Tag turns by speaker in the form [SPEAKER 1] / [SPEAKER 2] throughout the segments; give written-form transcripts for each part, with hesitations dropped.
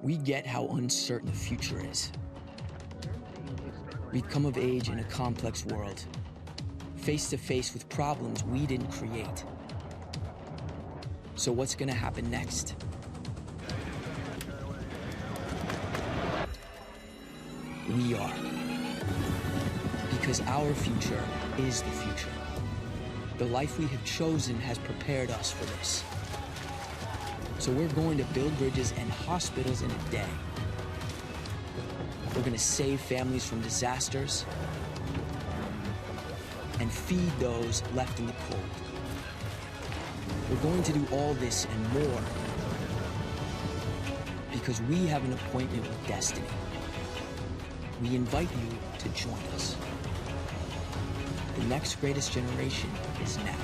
[SPEAKER 1] We get how uncertain the future is. We've come of age in a complex world, face to face with problems we didn't create. So what's gonna happen next? We are. Because our future is the future. The life we have chosen has prepared us for this. So we're going to build bridges and hospitals in a day. We're going to save families from disasters and feed those left in the cold. We're going to do all this and more because we have an appointment with destiny. We invite you to join us. The next greatest generation is now.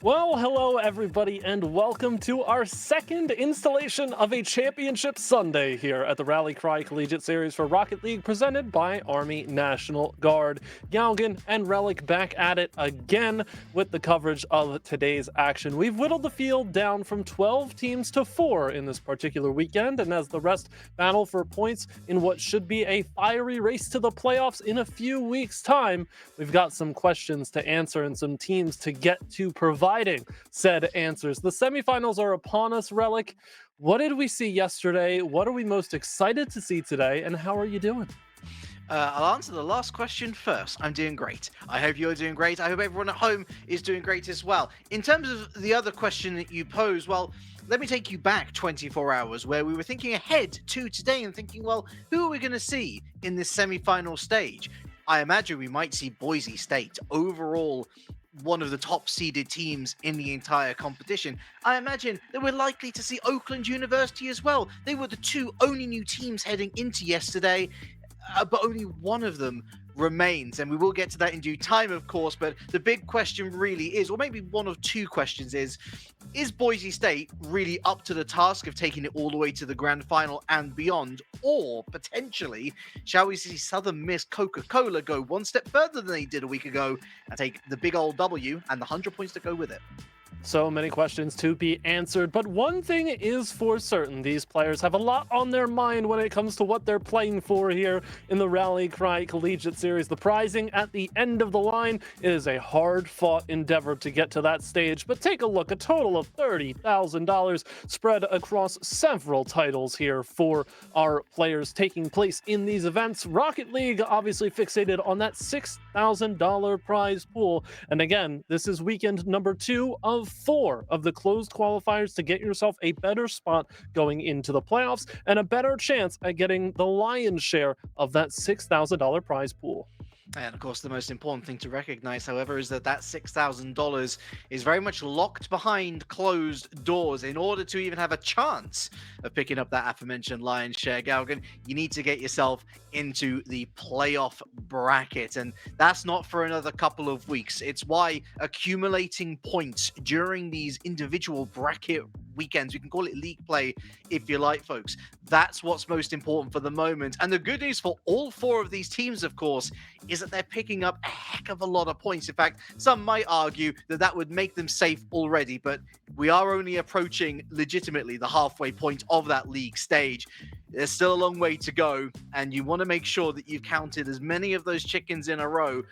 [SPEAKER 2] Well, hello everybody, and welcome to our second installation of a Championship Sunday here at the Rally Cry Collegiate Series for Rocket League, presented by Army National Guard. Galgan and Relic back at it again with the coverage of today's action. We've whittled the field down from 12 teams to 4 in this particular weekend, and as the rest battle for points in what should be a fiery race to the playoffs in a few weeks' time, we've got some questions to answer and some teams to get to providing said answers. The semifinals are upon us, Relic. What did we see yesterday? What are we most excited to see today? And how are you doing?
[SPEAKER 3] I'll answer the last question first. I'm doing great. I hope you're doing great. I hope everyone at home is doing great as well. In terms of the other question that you pose, well, let me take you back 24 hours where we were thinking ahead to today and thinking, well, who are we going to see in this semi-final stage? I imagine we might see Boise State overall, one of the top seeded teams in the entire competition. I imagine that we're likely to see Oakland University as well. They were the two only new teams heading into yesterday, but only one of them remains, and we will get to that in due time, of course. But the big question really is, or maybe one of two questions is Boise State really up to the task of taking it all the way to the grand final and beyond? Or potentially, shall we see Southern Miss Coca-Cola go one step further than they did a week ago and take the big old W and the 100 points to go with it?
[SPEAKER 2] So many questions to be answered, but one thing is for certain. These players have a lot on their mind when it comes to what they're playing for here in the Rally Cry Collegiate Series. The prizing at the end of the line is a hard-fought endeavor to get to that stage, but take a look. A total of $30,000 spread across several titles here for our players taking place in these events. Rocket League obviously fixated on that $6,000 prize pool, and again, this is weekend number 2 of 4 of the closed qualifiers to get yourself a better spot going into the playoffs and a better chance at getting the lion's share of that $6,000 prize pool.
[SPEAKER 3] And of course, the most important thing to recognize, however, is that $6,000 is very much locked behind closed doors. In order to even have a chance of picking up that aforementioned lion's share, Galgan, you need to get yourself into the playoff bracket. And that's not for another couple of weeks. It's why accumulating points during these individual bracket weekends, you can call it league play if you like, folks, that's what's most important for the moment. And the good news for all 4 of these teams, of course, is that they're picking up a heck of a lot of points. In fact, some might argue that that would make them safe already, but we are only approaching legitimately the halfway point of that league stage. There's still a long way to go, and you want to make sure that you've counted as many of those chickens in a row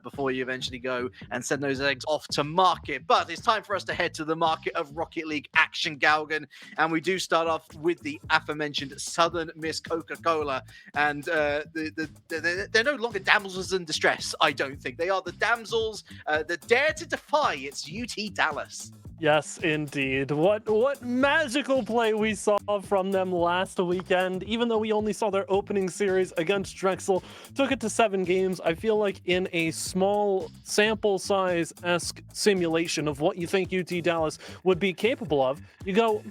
[SPEAKER 3] before you eventually go and send those eggs off to market. But it's time for us to head to the market of Rocket League action, Galgan, and we do start off with the aforementioned Southern Miss Coca-Cola, and they're no longer damsels in distress, I don't think. They are the damsels that dare to defy its UT Dallas.
[SPEAKER 2] Yes, indeed. What magical play we saw from them last weekend. Even though we only saw their opening series against Drexel, took it to 7 games. I feel like in a small sample size-esque simulation of what you think UT Dallas would be capable of, you go,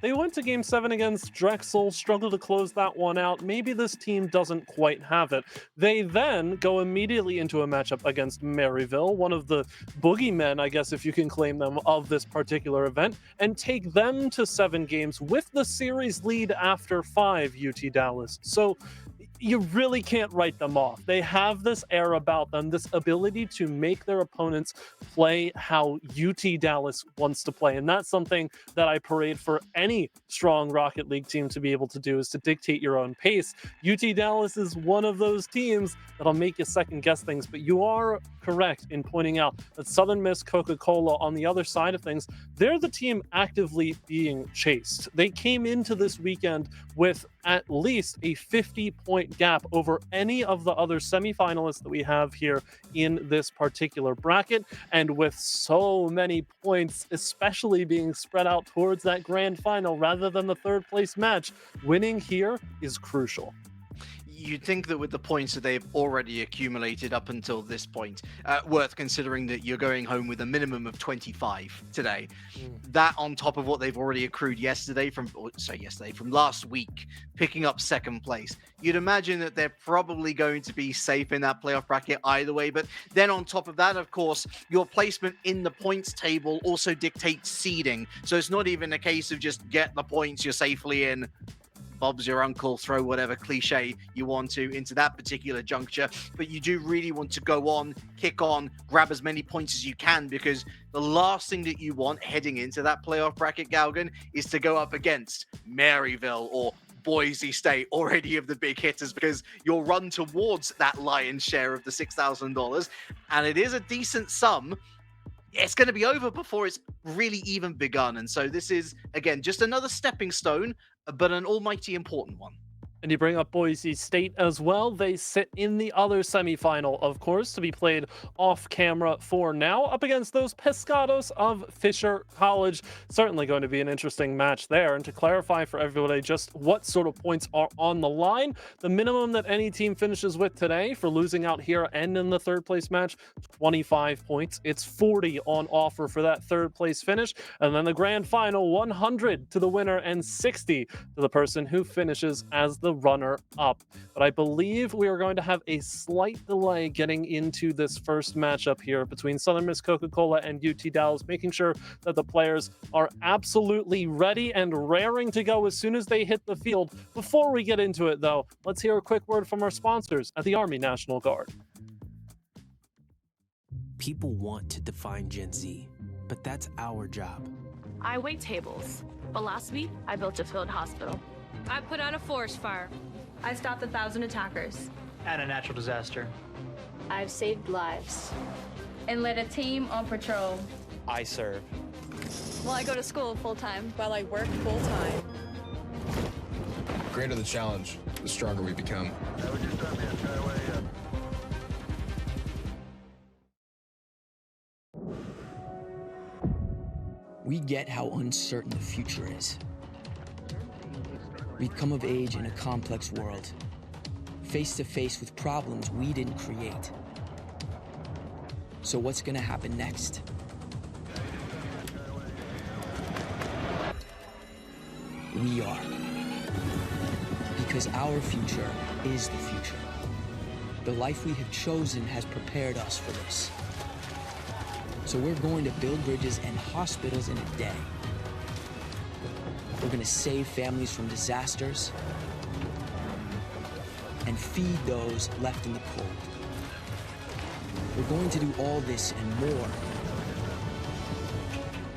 [SPEAKER 2] they went to game 7 against Drexel, struggled to close that one out. Maybe this team doesn't quite have it. They then go immediately into a matchup against Maryville, one of the boogeymen, I guess, if you can claim them, of this particular event, and take them to 7 games with the series lead after 5, UT Dallas. So you really can't write them off. They have this air about them, this ability to make their opponents play how UT Dallas wants to play. And that's something that I parade for any strong Rocket League team to be able to do, is to dictate your own pace. UT Dallas is one of those teams that'll make you second guess things, but you are correct in pointing out that Southern Miss Coca-Cola, on the other side of things, they're the team actively being chased. They came into this weekend with at least a 50-point gap over any of the other semifinalists that we have here in this particular bracket, and with so many points especially being spread out towards that grand final rather than the third place match, winning here is crucial.
[SPEAKER 3] You'd think that with the points that they've already accumulated up until this point, worth considering that you're going home with a minimum of 25 today. That on top of what they've already accrued from last week, picking up second place. You'd imagine that they're probably going to be safe in that playoff bracket either way. But then on top of that, of course, your placement in the points table also dictates seeding. So it's not even a case of just get the points, you're safely in. Bob's your uncle, throw whatever cliche you want to into that particular juncture. But you do really want to go on, kick on, grab as many points as you can, because the last thing that you want heading into that playoff bracket, Galgan, is to go up against Maryville or Boise State or any of the big hitters, because you'll run towards that lion's share of the $6,000. And it is a decent sum. It's going to be over before it's really even begun. And so this is, again, just another stepping stone, but an almighty important one.
[SPEAKER 2] And you bring up Boise State as well. They sit in the other semifinal, of course, to be played off camera for now, up against those Pescados of Fisher College. Certainly going to be an interesting match there. And to clarify for everybody just what sort of points are on the line, the minimum that any team finishes with today for losing out here and in the third place match, 25 points. It's 40 on offer for that third place finish. And then the grand final, 100 to the winner and 60 to the person who finishes as the runner-up. But I believe we are going to have a slight delay getting into this first matchup here between Southern Miss Coca-Cola and UT Dallas, making sure that the players are absolutely ready and raring to go as soon as they hit the field. Before we get into it, though, let's hear a quick word from our sponsors at the Army National Guard.
[SPEAKER 4] People want to define Gen Z, but that's our job.
[SPEAKER 5] I wait tables, but last week I built a field hospital.
[SPEAKER 6] I put out a forest fire.
[SPEAKER 5] I stopped 1,000 attackers.
[SPEAKER 7] And a natural disaster.
[SPEAKER 8] I've saved lives.
[SPEAKER 5] And led a team on patrol.
[SPEAKER 7] I serve.
[SPEAKER 6] Well, I go to school full-time.
[SPEAKER 8] While I work full-time.
[SPEAKER 9] The greater the challenge, the stronger we become.
[SPEAKER 1] We get how uncertain the future is. We've come of age in a complex world, face to face with problems we didn't create. So what's gonna happen next? We are. Because our future is the future. The life we have chosen has prepared us for this. So we're going to build bridges and hospitals in a day. We're going to save families from disasters and feed those left in the cold. We're going to do all this and more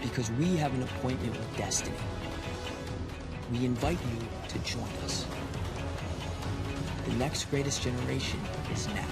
[SPEAKER 1] because we have an appointment with destiny. We invite you to join us. The next greatest generation is now.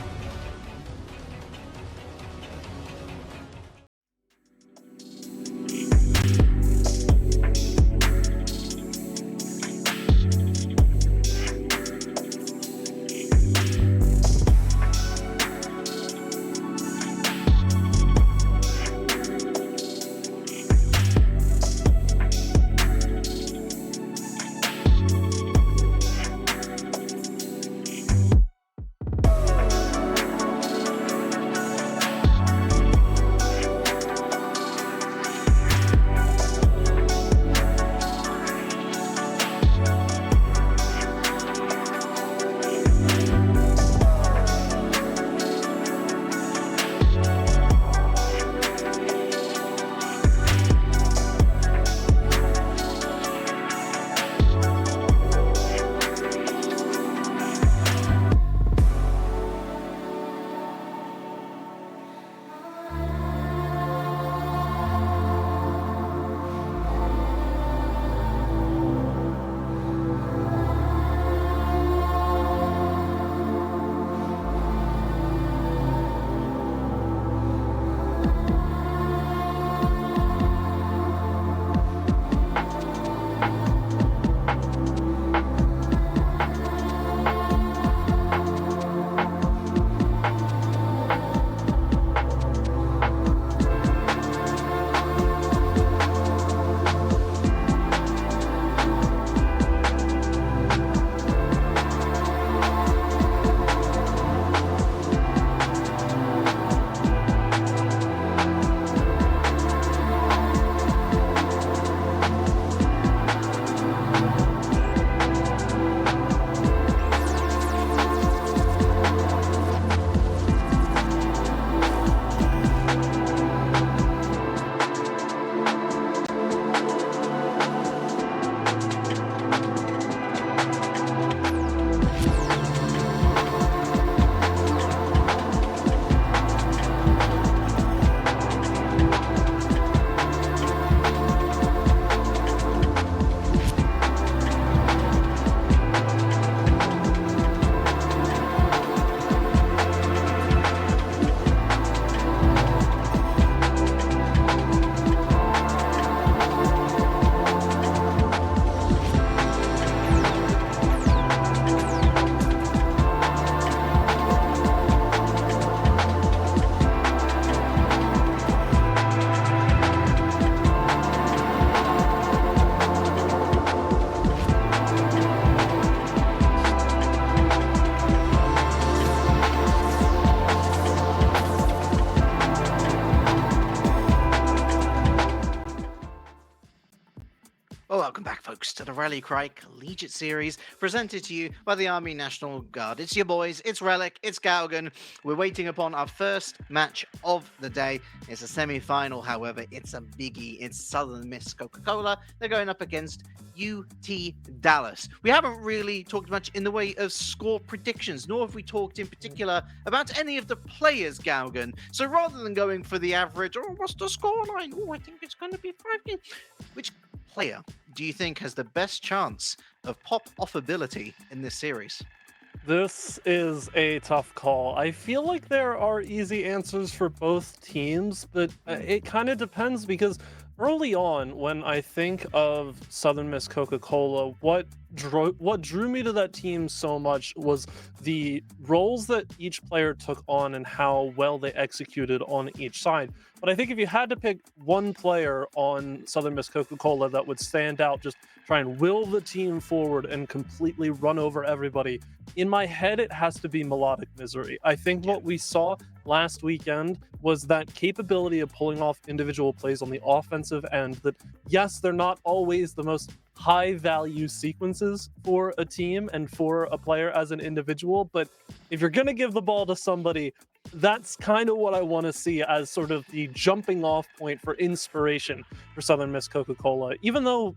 [SPEAKER 3] Rally Cry Collegiate Series, presented to you by the Army National Guard. It's your boys, it's Relic, it's Gaugan. We're waiting upon our first match of the day. It's a semi-final, however, it's a biggie. It's Southern Miss Coca-Cola. They're going up against UT Dallas. We haven't really talked much in the way of score predictions, nor have we talked in particular about any of the players, Gaugan. So rather than going for the average, oh, what's the scoreline? Oh, I think it's going to be 5. Which player do you think has the best chance of pop-off ability in this series?
[SPEAKER 2] This is a tough call. I feel like there are easy answers for both teams, but it kind of depends because early on, when I think of Southern Miss Coca-Cola, what drew me to that team so much was the roles that each player took on and how well they executed on each side. But I think if you had to pick one player on Southern Miss Coca-Cola that would stand out, just try and will the team forward and completely run over everybody, in my head, it has to be Melodic Misery. I think what we saw last weekend was that capability of pulling off individual plays on the offensive end that, yes, they're not always the most high-value sequences for a team and for a player as an individual, but if you're going to give the ball to somebody, that's kind of what I want to see as sort of the jumping off point for inspiration for Southern Miss Coca-Cola. Even though,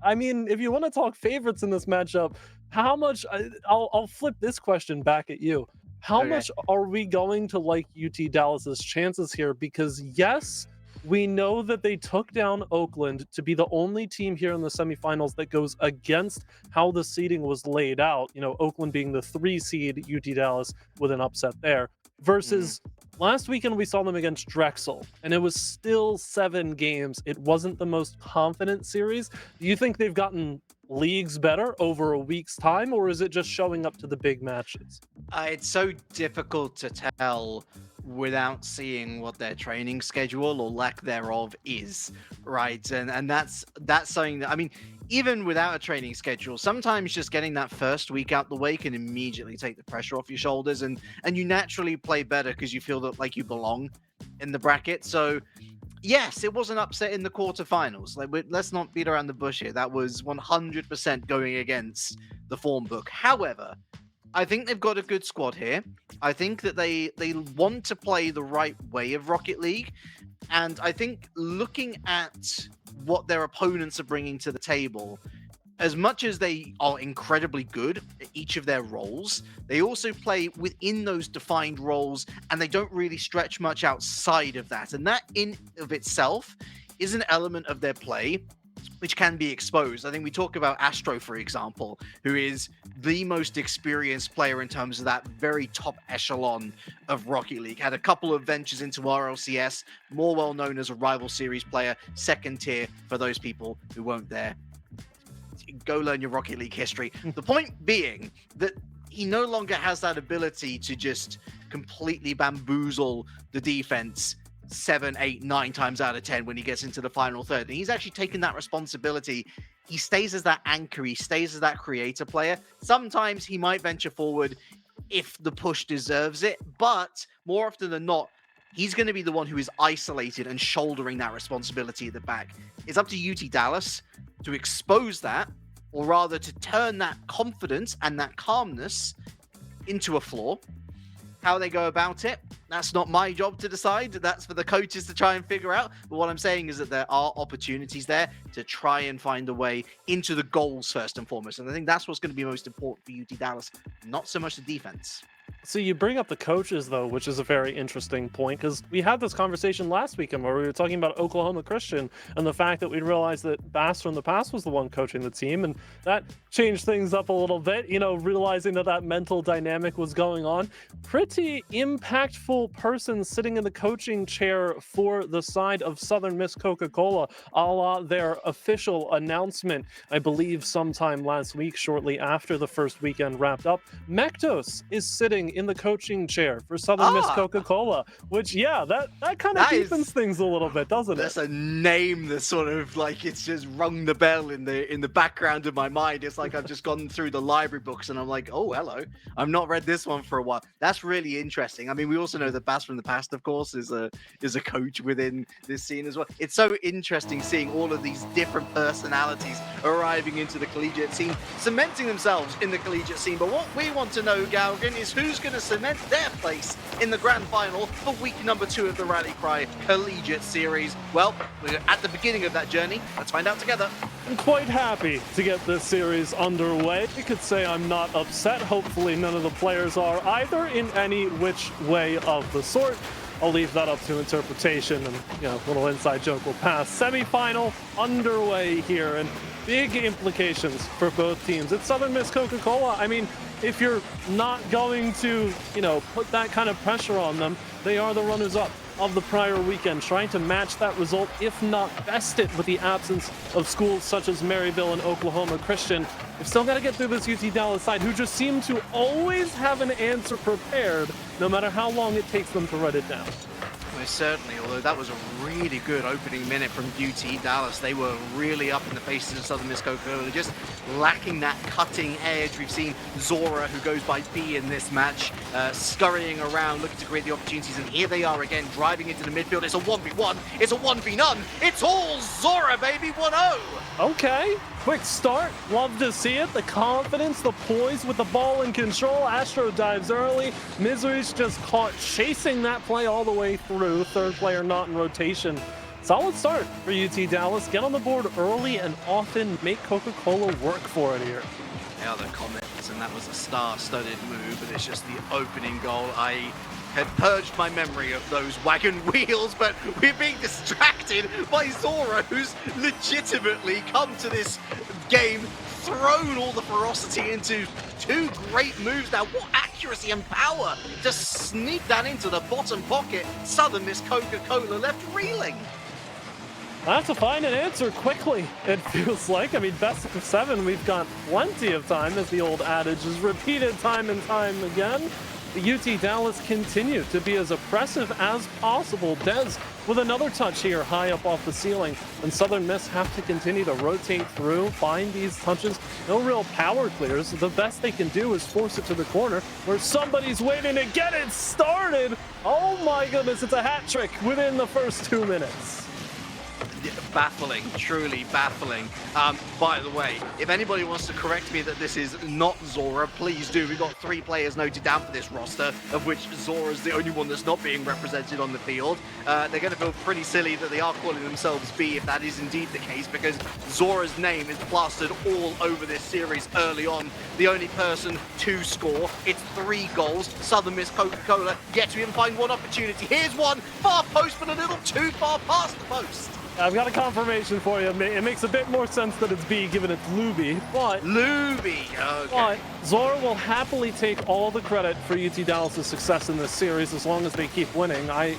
[SPEAKER 2] I mean, if you want to talk favorites in this matchup, how much, I'll flip this question back at you. How much are we going to like UT Dallas's chances here? Because yes, we know that they took down Oakland to be the only team here in the semifinals that goes against how the seeding was laid out. You know, Oakland being the 3 seed, UT Dallas with an upset there. Versus last weekend we saw them against Drexel, and it was still 7 games. It wasn't the most confident series. Do you think they've gotten leagues better over a week's time, or is it just showing up to the big matches?
[SPEAKER 3] It's so difficult to tell without seeing what their training schedule or lack thereof is, right? And that's something that, I mean, even without a training schedule, sometimes just getting that first week out the way can immediately take the pressure off your shoulders, and you naturally play better because you feel that like you belong in the bracket. So yes, it was an upset in the quarterfinals. Like, let's not beat around the bush here. That was 100% going against the form book. However, I think they've got a good squad here. I think that they want to play the right way of Rocket League. And I think looking at what their opponents are bringing to the table, as much as they are incredibly good at each of their roles, they also play within those defined roles, and they don't really stretch much outside of that. And that in of itself is an element of their play which can be exposed. I think we talk about Astro, for example, who is the most experienced player in terms of that very top echelon of Rocket League. Had a couple of ventures into RLCS, more well known as a rival series player, second tier for those people who weren't there. Go learn your Rocket League history. The point being that he no longer has that ability to just completely bamboozle the defense 7, 8, 9 times out of 10 when he gets into the final third. And he's actually taken that responsibility. He stays as that anchor. He stays as that creator player. Sometimes he might venture forward if the push deserves it, but more often than not, he's going to be the one who is isolated and shouldering that responsibility at the back. It's up to UT Dallas to expose that, or rather to turn that confidence and that calmness into a flaw. How they go about it, that's not my job to decide. That's for the coaches to try and figure out. But what I'm saying is that there are opportunities there to try and find a way into the goals first and foremost. And I think that's what's going to be most important for UT Dallas, not so much the defense.
[SPEAKER 2] So you bring up the coaches, though, which is a very interesting point, because we had this conversation last weekend where we were talking about Oklahoma Christian and the fact that we realized that Bass from the past was the one coaching the team, and that changed things up a little bit, you know, realizing that mental dynamic was going on. Pretty impactful person sitting in the coaching chair for the side of Southern Miss Coca-Cola, a la their official announcement, I believe sometime last week, shortly after the first weekend wrapped up. Mektos is sitting sitting in the coaching chair for Southern Miss Coca-Cola, which, yeah, that kind of deepens things a little bit, doesn't it?
[SPEAKER 3] That's a name that sort of like it's just rung the bell in the background of my mind. It's like I've just gone through the library books and I'm like, oh, hello. I've not read this one for a while. That's really interesting. I mean, we also know that Bass from the Past, of course, is a coach within this scene as well. It's so interesting seeing all of these different personalities arriving into the collegiate scene, cementing themselves in the collegiate scene. But what we want to know, Galgan, is who's going to cement their place in the grand final for week number 2 of the Rally Cry Collegiate Series. Well, we're at the beginning of that journey. Let's find out together.
[SPEAKER 2] I'm quite happy to get this series underway. You could say I'm not upset. Hopefully none of the players are either in any which way of the sort. I'll leave that up to interpretation, and a little inside joke will pass. Semifinal underway here, and big implications for both teams. It's Southern Miss Coca-Cola. I mean, if you're not going to, put that kind of pressure on them, they are the runners-up of the prior weekend, trying to match that result, if not best it, with the absence of schools such as Maryville and Oklahoma Christian. We've still got to get through this UT Dallas side, who just seem to always have an answer prepared, no matter how long it takes them to write it down.
[SPEAKER 3] Most certainly, although that was a really good opening minute from UT Dallas. They were really up in the faces of Southern Miss Coca-Cola, just lacking that cutting edge. We've seen Zora, who goes by B in this match, scurrying around, looking to create the opportunities, and here they are again, driving into the midfield. It's a 1v1, it's a 1v none, it's all Zora, baby, 1-0!
[SPEAKER 2] Okay, quick start, love to see it. The confidence, the poise with the ball in control. Astro dives early. Misery's just caught chasing that play all the way through. Third player not in rotation. Solid start for UT Dallas. Get on the board early and often, make Coca-Cola work for it here.
[SPEAKER 3] Yeah, the comments, and that was a star-studded move, but it's just the opening goal. I had purged my memory of those wagon wheels, but we're being distracted by Zora, who's legitimately come to this game, thrown all the ferocity into 2 great moves. Now, what accuracy and power to sneak that into the bottom pocket. Southern Miss Coca-Cola left reeling.
[SPEAKER 2] That's to find an answer quickly, it feels like. I mean, best of 7, we've got plenty of time, as the old adage is repeated time and time again. The UT Dallas continue to be as oppressive as possible. Dez with another touch here high up off the ceiling, and Southern Miss have to continue to rotate through, find these touches. No real power clears. The best they can do is force it to the corner where somebody's waiting to get it started. Oh my goodness, it's a hat trick within the first 2 minutes.
[SPEAKER 3] Baffling, truly baffling. By the way, if anybody wants to correct me that this is not Zora, please do. We've got 3 players noted down for this roster, of which Zora is the only one that's not being represented on the field. They're going to feel pretty silly that they are calling themselves B if that is indeed the case, because Zora's name is plastered all over this series early on. The only person to score, it's 3 goals. Southern Miss Coca-Cola yet to even find one opportunity. Here's one, far post, but a little too far past the post.
[SPEAKER 2] I've got a confirmation for you. It makes a bit more sense that it's B, given it's Luby, but...
[SPEAKER 3] Luby, okay.
[SPEAKER 2] But Zora will happily take all the credit for UT Dallas' success in this series as long as they keep winning. I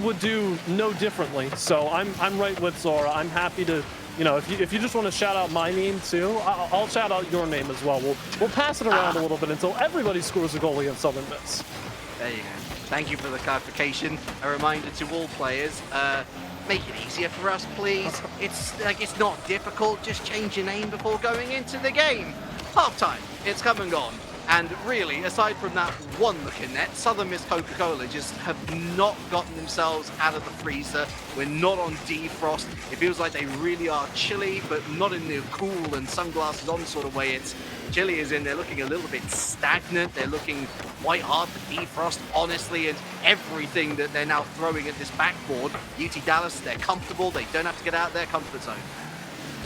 [SPEAKER 2] would do no differently, so I'm right with Zora. I'm happy to, if you just want to shout out my name too, I'll shout out your name as well. We'll pass it around a little bit until everybody scores a goal against Southern Miss.
[SPEAKER 3] There you go. Thank you for the clarification. A reminder to all players, make it easier for us, please. It's not difficult. Just change your name before going into the game. Half time. It's come and gone. And really, aside from that one looking net, Southern Miss Coca-Cola just have not gotten themselves out of the freezer. We're not on defrost. It feels like they really are chilly, but not in the cool and sunglasses on sort of way. It's chilly as in they're looking a little bit stagnant. They're looking quite hard to defrost, honestly, and everything that they're now throwing at this backboard. UT Dallas, they're comfortable. They don't have to get out of their comfort zone.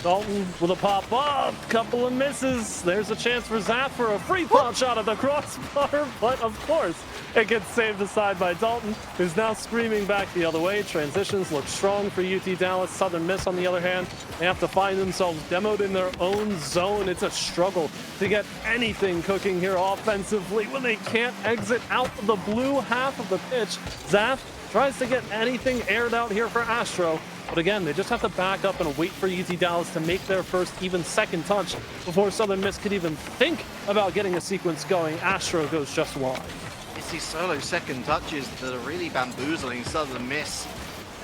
[SPEAKER 2] Dalton with a pop-up, couple of misses. There's a chance for Zaf for a free pot shot at the crossbar, but of course it gets saved aside by Dalton, who's now screaming back the other way. Transitions look strong for UT Dallas. Southern Miss, on the other hand, they have to find themselves demoed in their own zone. It's a struggle to get anything cooking here offensively when they can't exit out of the blue half of the pitch. Zaf tries to get anything aired out here for Astro. But again, they just have to back up and wait for UT Dallas to make their first, even second touch before Southern Miss could even think about getting a sequence going. Astro goes just wide.
[SPEAKER 3] It's these solo second touches that are really bamboozling Southern Miss.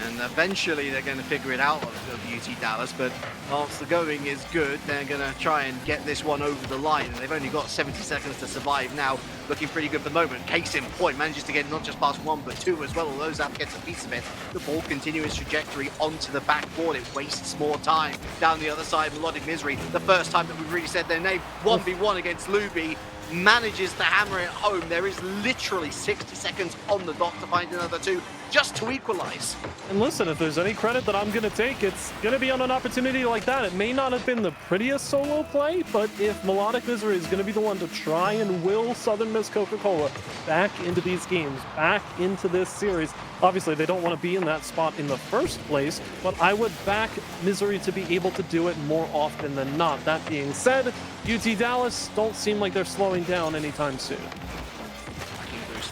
[SPEAKER 3] And eventually they're going to figure it out of UT Dallas, but whilst the going is good, they're going to try and get this one over the line. And they've only got 70 seconds to survive now, looking pretty good for the moment. Case in point, manages to get not just past one, but two as well, although Zap gets a piece of it. The ball continues its trajectory onto the backboard. It wastes more time. Down the other side, Melodic Misery, the first time that we've really said their name, 1v1 against Luby, manages to hammer it home. There is literally 60 seconds on the dot to find another two, just to equalize.
[SPEAKER 2] And listen, if there's any credit that I'm going to take, it's going to be on an opportunity like that. It may not have been the prettiest solo play, but if Melodic Misery is going to be the one to try and will Southern Miss Coca-Cola back into these games, back into this series, obviously they don't want to be in that spot in the first place, but I would back Misery to be able to do it more often than not. That being said, UT Dallas don't seem like they're slowing down anytime soon.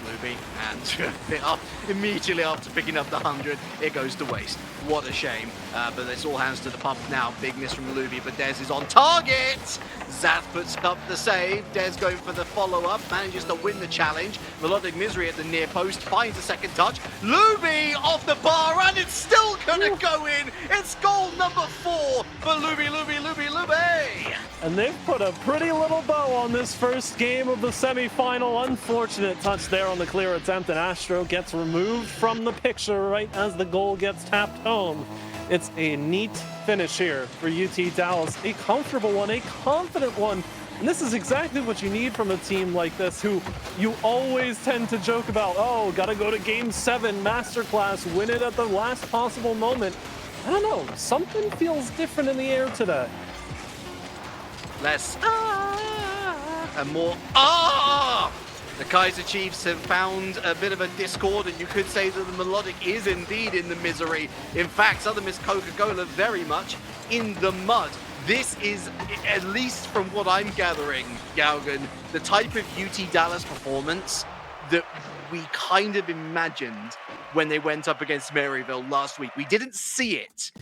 [SPEAKER 3] Luby, and immediately after picking up the 100, it goes to waste. What a shame, but it's all hands to the pump now. Big miss from Luby, but Dez is on target. Zaz puts up the save. Dez going for the follow-up, manages to win the challenge. Melodic Misery at the near post, finds a second touch. Luby off the bar, and it's still gonna go in. It's goal number 4 for Luby.
[SPEAKER 2] And they've put a pretty little bow on this first game of the semifinal. Unfortunate touch there on the clear attempt, and Astro gets removed from the picture right as the goal gets tapped home. It's a neat finish here for UT Dallas. A comfortable one, a confident one. And this is exactly what you need from a team like this, who you always tend to joke about, oh, gotta go to Game 7, masterclass, win it at the last possible moment. I don't know, something feels different in the air today.
[SPEAKER 3] Less and more The Kaiser Chiefs have found a bit of a discord, and you could say that the Melodic is indeed in the misery. In fact, Southern Miss Coca-Cola very much in the mud. This is, at least from what I'm gathering, Galgan, the type of UT Dallas performance that we kind of imagined when they went up against Maryville last week. We didn't see it,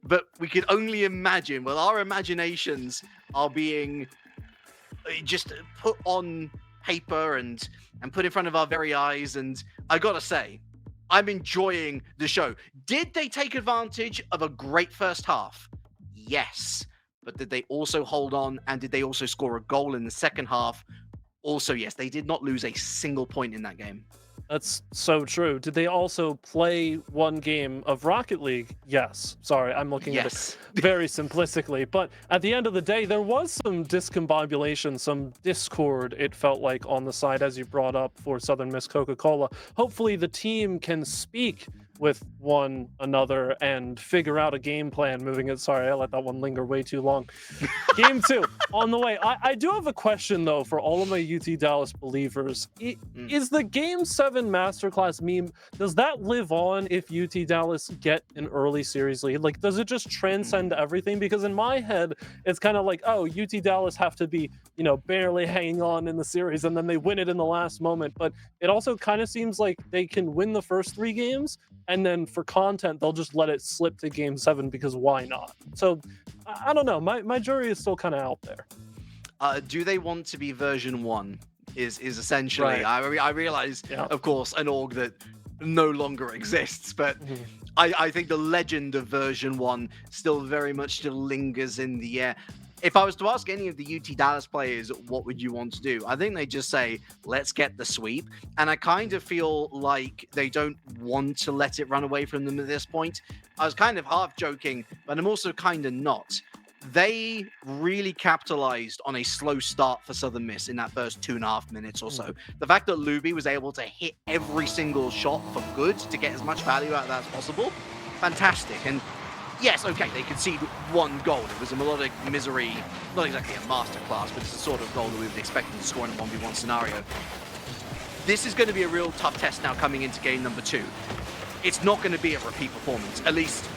[SPEAKER 3] but we could only imagine. Well, our imaginations are being just put on paper and put in front of our very eyes, and I gotta say, I'm enjoying the show. Did they take advantage of a great first half? Yes. But did they also hold on, and did they also score a goal in the second half? Also, yes. They did not lose a single point in that game.
[SPEAKER 2] That's so true. Did they also play one game of Rocket League? Yes. Sorry, I'm looking at it very simplistically. But at the end of the day, there was some discombobulation, some discord, it felt like, on the side, as you brought up, for Southern Miss Coca-Cola. Hopefully the team can speak with one another and figure out a game plan moving it. Sorry, I let that one linger way too long. Game 2 on the way. I do have a question, though, for all of my UT Dallas believers. Is the Game 7 Masterclass meme, does that live on if UT Dallas get an early series lead? Like, does it just transcend everything? Because in my head, it's kind of like, oh, UT Dallas have to be, you know, barely hanging on in the series, and then they win it in the last moment. But it also kind of seems like they can win the first 3 games, and then for content, they'll just let it slip to Game 7 because why not? So, I don't know. My jury is still kind of out there.
[SPEAKER 3] Do they want to be version 1? Is essentially, right. I realize, of course, an org that no longer exists, but I think the legend of version 1 still very much lingers in the air. If I was to ask any of the UT Dallas players, what would you want to do? I think they just say, let's get the sweep. And I kind of feel like they don't want to let it run away from them at this point. I was kind of half joking, but I'm also kind of not. They really capitalized on a slow start for Southern Miss in that first 2.5 minutes or so. The fact that Luby was able to hit every single shot for good to get as much value out of that as possible, fantastic. And yes, okay, they conceded 1 goal. It was a Melodic Misery, not exactly a masterclass, but it's the sort of goal that we would expect them to score in a 1v1 scenario. This is going to be a real tough test now coming into game number 2. It's not going to be a repeat performance. At least,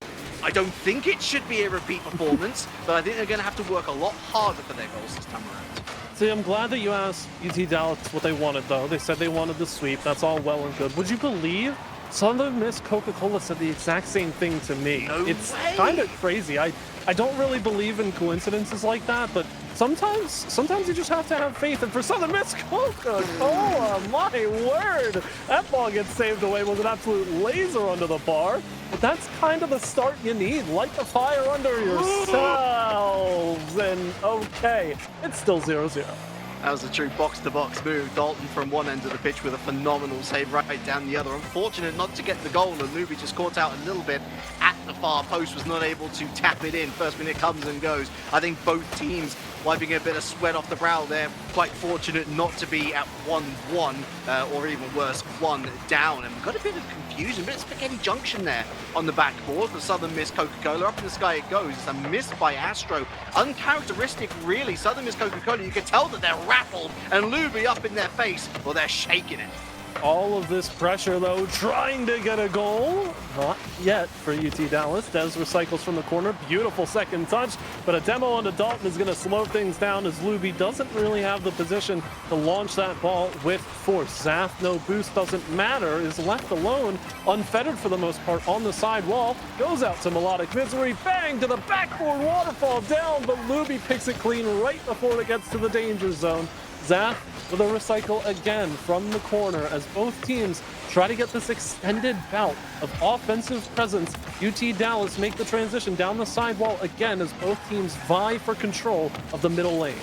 [SPEAKER 3] I don't think it should be a repeat performance, but I think they're going to have to work a lot harder for their goals this time around.
[SPEAKER 2] See, I'm glad that you asked UT Dallas what they wanted, though. They said they wanted the sweep. That's all well and good. Would you believe Southern Miss Coca-Cola said the exact same thing to me?
[SPEAKER 3] No
[SPEAKER 2] it's
[SPEAKER 3] way.
[SPEAKER 2] kind of crazy. I don't really believe in coincidences like that, but sometimes you just have to have faith. And for Southern Miss, Coca-Cola, my word, that ball gets saved away with an absolute laser under the bar. But that's kind of the start you need. Light the fire under yourselves. And okay, it's still 0-0.
[SPEAKER 3] That was a true box-to-box move. Dalton from one end of the pitch with a phenomenal save right down the other. Unfortunate not to get the goal, and Luby just caught out a little bit at the far post, was not able to tap it in. First minute comes and goes. I think both teams wiping a bit of sweat off the brow there. Quite fortunate not to be at 1-1, or even worse, 1 down. And we've got a bit of confusion, a bit of spaghetti junction there on the backboard for Southern Miss Coca-Cola. Up in the sky it goes. It's a miss by Astro. Uncharacteristic, really. Southern Miss Coca-Cola, you can tell that they're rattled, and Luby up in their face, well, they're shaking it.
[SPEAKER 2] All of this pressure, though, trying to get a goal. Not yet for UT Dallas. Des recycles from the corner. Beautiful second touch, but a demo onto Dalton is going to slow things down as Luby doesn't really have the position to launch that ball with force. Zaf, no boost, doesn't matter, is left alone, unfettered for the most part on the side wall. Goes out to Melodic Misery. Bang to the backboard, waterfall down, but Luby picks it clean right before it gets to the danger zone. Zaf with a recycle again from the corner as both teams try to get this extended bout of offensive presence. UT Dallas make the transition down the sidewall again as both teams vie for control of the middle lane.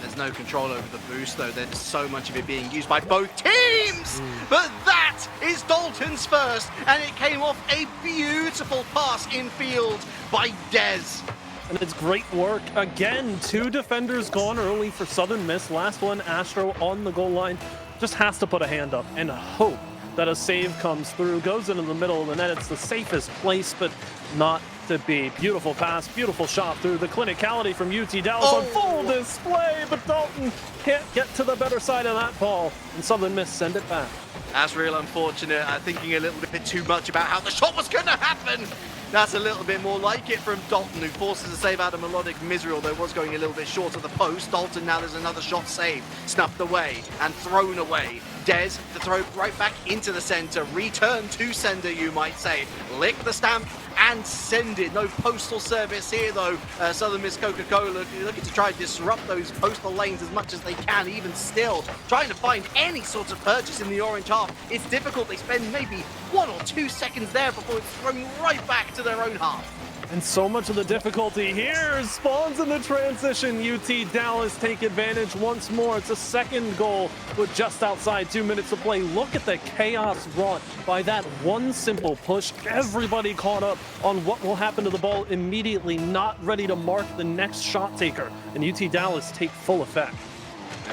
[SPEAKER 3] There's no control over the boost, though. There's so much of it being used by both teams. But that is Dalton's first, and it came off a beautiful pass in field by Dez.
[SPEAKER 2] And it's great work. Again, 2 defenders gone early for Southern Miss. Last one, Astro on the goal line. Just has to put a hand up and hope that a save comes through. Goes into the middle of the net. It's the safest place, but not to be. Beautiful pass, beautiful shot through. The clinicality from UT Dallas on full display, but Dalton can't get to the better side of that ball. And Southern Miss send it back.
[SPEAKER 3] That's real unfortunate. Thinking a little bit too much about how the shot was going to happen. That's a little bit more like it from Dalton, who forces a save out of Melodic Misery, although was going a little bit short of the post. Dalton, now there's another shot saved, snuffed away and thrown away. Dez to throw right back into the center. Return to sender, you might say. Lick the stamp and send it. No postal service here, though. Southern Miss Coca-Cola looking to try and disrupt those postal lanes as much as they can. Even still, trying to find any sort of purchase in the orange half. It's difficult. They spend maybe 1 or 2 seconds there before it's thrown right back to their own half.
[SPEAKER 2] And so much of the difficulty here spawns in the transition. UT Dallas take advantage once more. It's a second goal with just outside 2 minutes to play. Look at the chaos wrought by that one simple push. Everybody caught up on what will happen to the ball immediately, not ready to mark the next shot taker. And UT Dallas take full effect.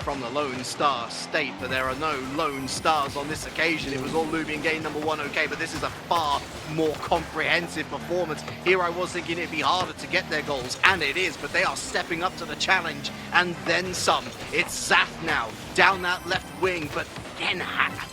[SPEAKER 3] From the Lone Star State, but there are no Lone Stars on this occasion. It was all Luby in game number 1, okay, but this is a far more comprehensive performance. Here I was thinking it'd be harder to get their goals, and it is, but they are stepping up to the challenge, and then some. It's Zaf now, down that left wing, but again,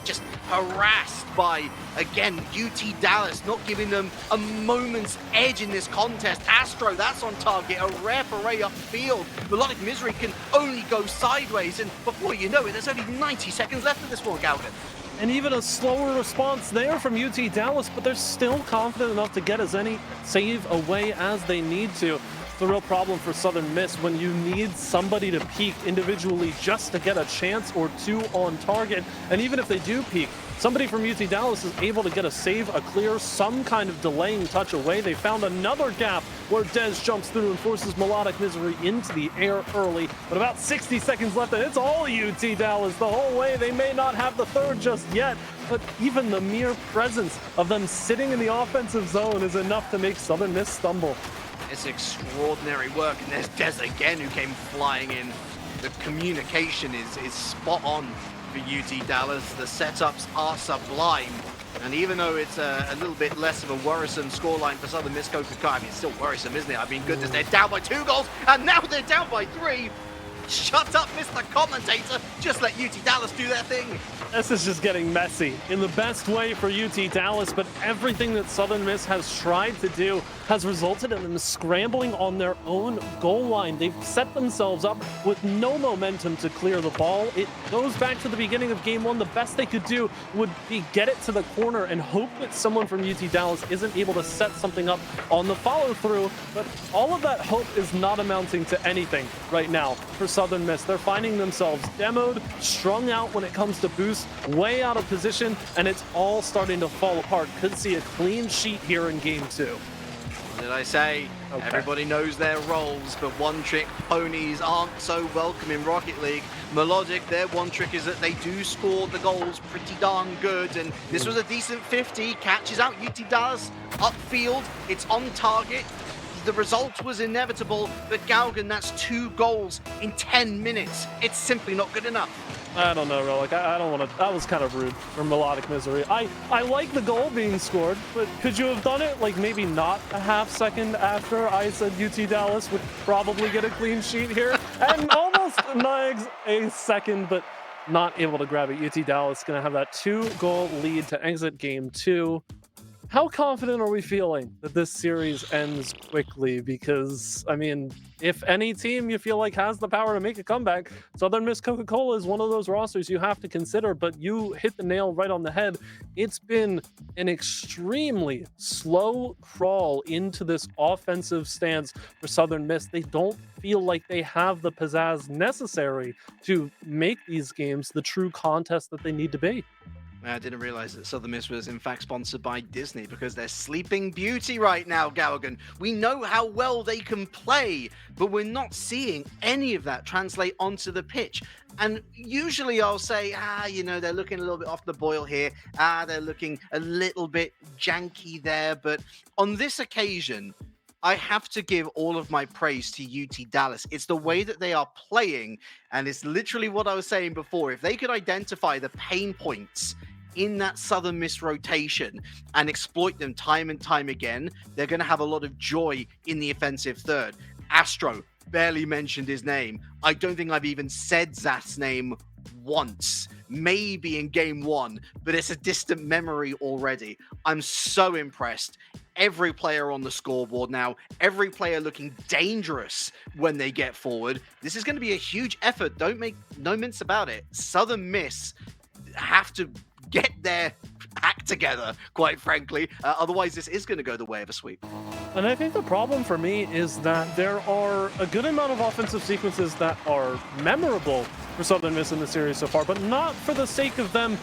[SPEAKER 3] just harassed by, again, UT Dallas, not giving them a moment's edge in this contest. Astro, that's on target, a rare foray upfield. Melodic Misery can only go sideways, and before you know it, there's only 90 seconds left of this one, Galvin.
[SPEAKER 2] And even a slower response there from UT Dallas, but they're still confident enough to get as any save away as they need to. The real problem for Southern Miss when you need somebody to peak individually just to get a chance or 2 on target. And even if they do peak, somebody from UT Dallas is able to get a save, a clear, some kind of delaying touch away. They found another gap where Dez jumps through and forces Melodic Misery into the air early. But about 60 seconds left, and it's all UT Dallas the whole way. They may not have the third just yet, but even the mere presence of them sitting in the offensive zone is enough to make Southern Miss stumble.
[SPEAKER 3] It's extraordinary work, and there's Dez again who came flying in. The communication is spot on for UT Dallas. The setups are sublime, and even though it's a little bit less of a worrisome scoreline for Southern Miss Coca-Cola, I mean, it's still worrisome, isn't it? I mean, goodness, they're down by 2 goals, and now they're down by 3. Shut up, Mr. Commentator. Just let UT Dallas do their thing.
[SPEAKER 2] This is just getting messy in the best way for UT Dallas, but everything that Southern Miss has tried to do has resulted in them scrambling on their own goal line. They've set themselves up with no momentum to clear the ball. It goes back to the beginning of game one. The best they could do would be get it to the corner and hope that someone from UT Dallas isn't able to set something up on the follow-through, but all of that hope is not amounting to anything right now for Southern Miss. They're finding themselves demoed, strung out when it comes to boost, way out of position, and it's all starting to fall apart. Could see a clean sheet here in game two.
[SPEAKER 3] What did I say?
[SPEAKER 2] Okay.
[SPEAKER 3] Everybody knows their roles, but one-trick ponies aren't so welcome in Rocket League. Melodic, their one trick is that they do score the goals pretty darn good, and this was a decent 50. Catches out UT Dallas upfield. It's on target. The result was inevitable, but Galgan, that's 2 goals in 10 minutes. It's simply not good enough.
[SPEAKER 2] I don't know, Relic. I don't want to. That was kind of rude for Melodic Misery. I like the goal being scored, but could you have done it like maybe not a half second after I said UT Dallas would probably get a clean sheet here? And almost nags a second, but not able to grab it. UT Dallas going to have that 2-goal lead to exit game 2. How confident are we feeling that this series ends quickly? Because, I mean, if any team you feel like has the power to make a comeback, Southern Miss Coca-Cola is one of those rosters you have to consider, but you hit the nail right on the head. It's been an extremely slow crawl into this offensive stance for Southern Miss. They don't feel like they have the pizzazz necessary to make these games the true contest that they need to be.
[SPEAKER 3] I didn't realize that Southern Miss was in fact sponsored by Disney because they're Sleeping Beauty right now, Galgan. We know how well they can play, but we're not seeing any of that translate onto the pitch. And usually I'll say, you know, they're looking a little bit off the boil here. They're looking a little bit janky there. But on this occasion, I have to give all of my praise to UT Dallas. It's the way that they are playing, and it's literally what I was saying before. If they could identify the pain points in that Southern Miss rotation and exploit them time and time again, they're going to have a lot of joy in the offensive third. Astro, barely mentioned his name. I don't think I've even said Zath's name once, maybe in game 1, but it's a distant memory already. I'm so impressed. Every player on the scoreboard now, every player looking dangerous when they get forward. This is going to be a huge effort. Don't make no mince about it. Southern Miss have to get their act together, quite frankly. Otherwise, this is going to go the way of a sweep.
[SPEAKER 2] And I think the problem for me is that there are a good amount of offensive sequences that are memorable for Southern Miss in the series so far, but not for the sake of them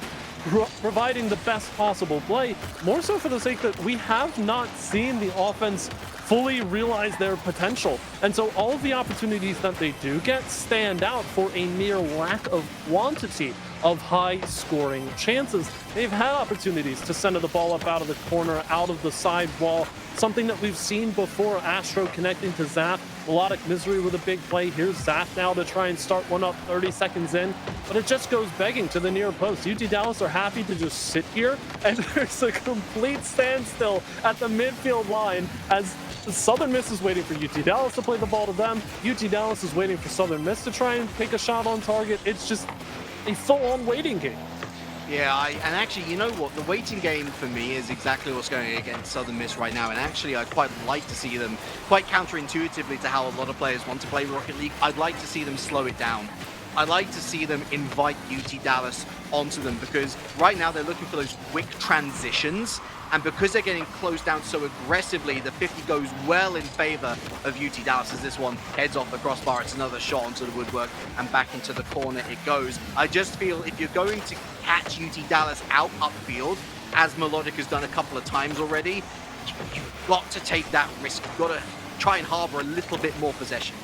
[SPEAKER 2] providing the best possible play, more so for the sake that we have not seen the offense fully realize their potential. And so all of the opportunities that they do get stand out for a mere lack of quantity of high-scoring chances. They've had opportunities to send the ball up out of the corner, out of the side wall, something that we've seen before. Astro connecting to Zath, Melodic Misery with a big play. Here's Zath now to try and start one up 30 seconds in, but it just goes begging to the near post. UT Dallas are happy to just sit here, and there's a complete standstill at the midfield line as Southern Miss is waiting for UT Dallas to play the ball to them. UT Dallas is waiting for Southern Miss to try and take a shot on target. It's just a full-on waiting game.
[SPEAKER 3] Yeah, and actually, you know what? The waiting game for me is exactly what's going against Southern Miss right now. And actually, I'd quite like to see them, quite counterintuitively to how a lot of players want to play Rocket League, I'd like to see them slow it down. I'd like to see them invite UT Dallas onto them, because right now they're looking for those quick transitions. And because they're getting closed down so aggressively, the 50 goes well in favor of UT Dallas as this one heads off the crossbar. It's another shot onto the woodwork and back into the corner it goes. I just feel if you're going to catch UT Dallas out upfield, as Melodic has done a couple of times already, you've got to take that risk. You've got to try and harbor a little bit more possession.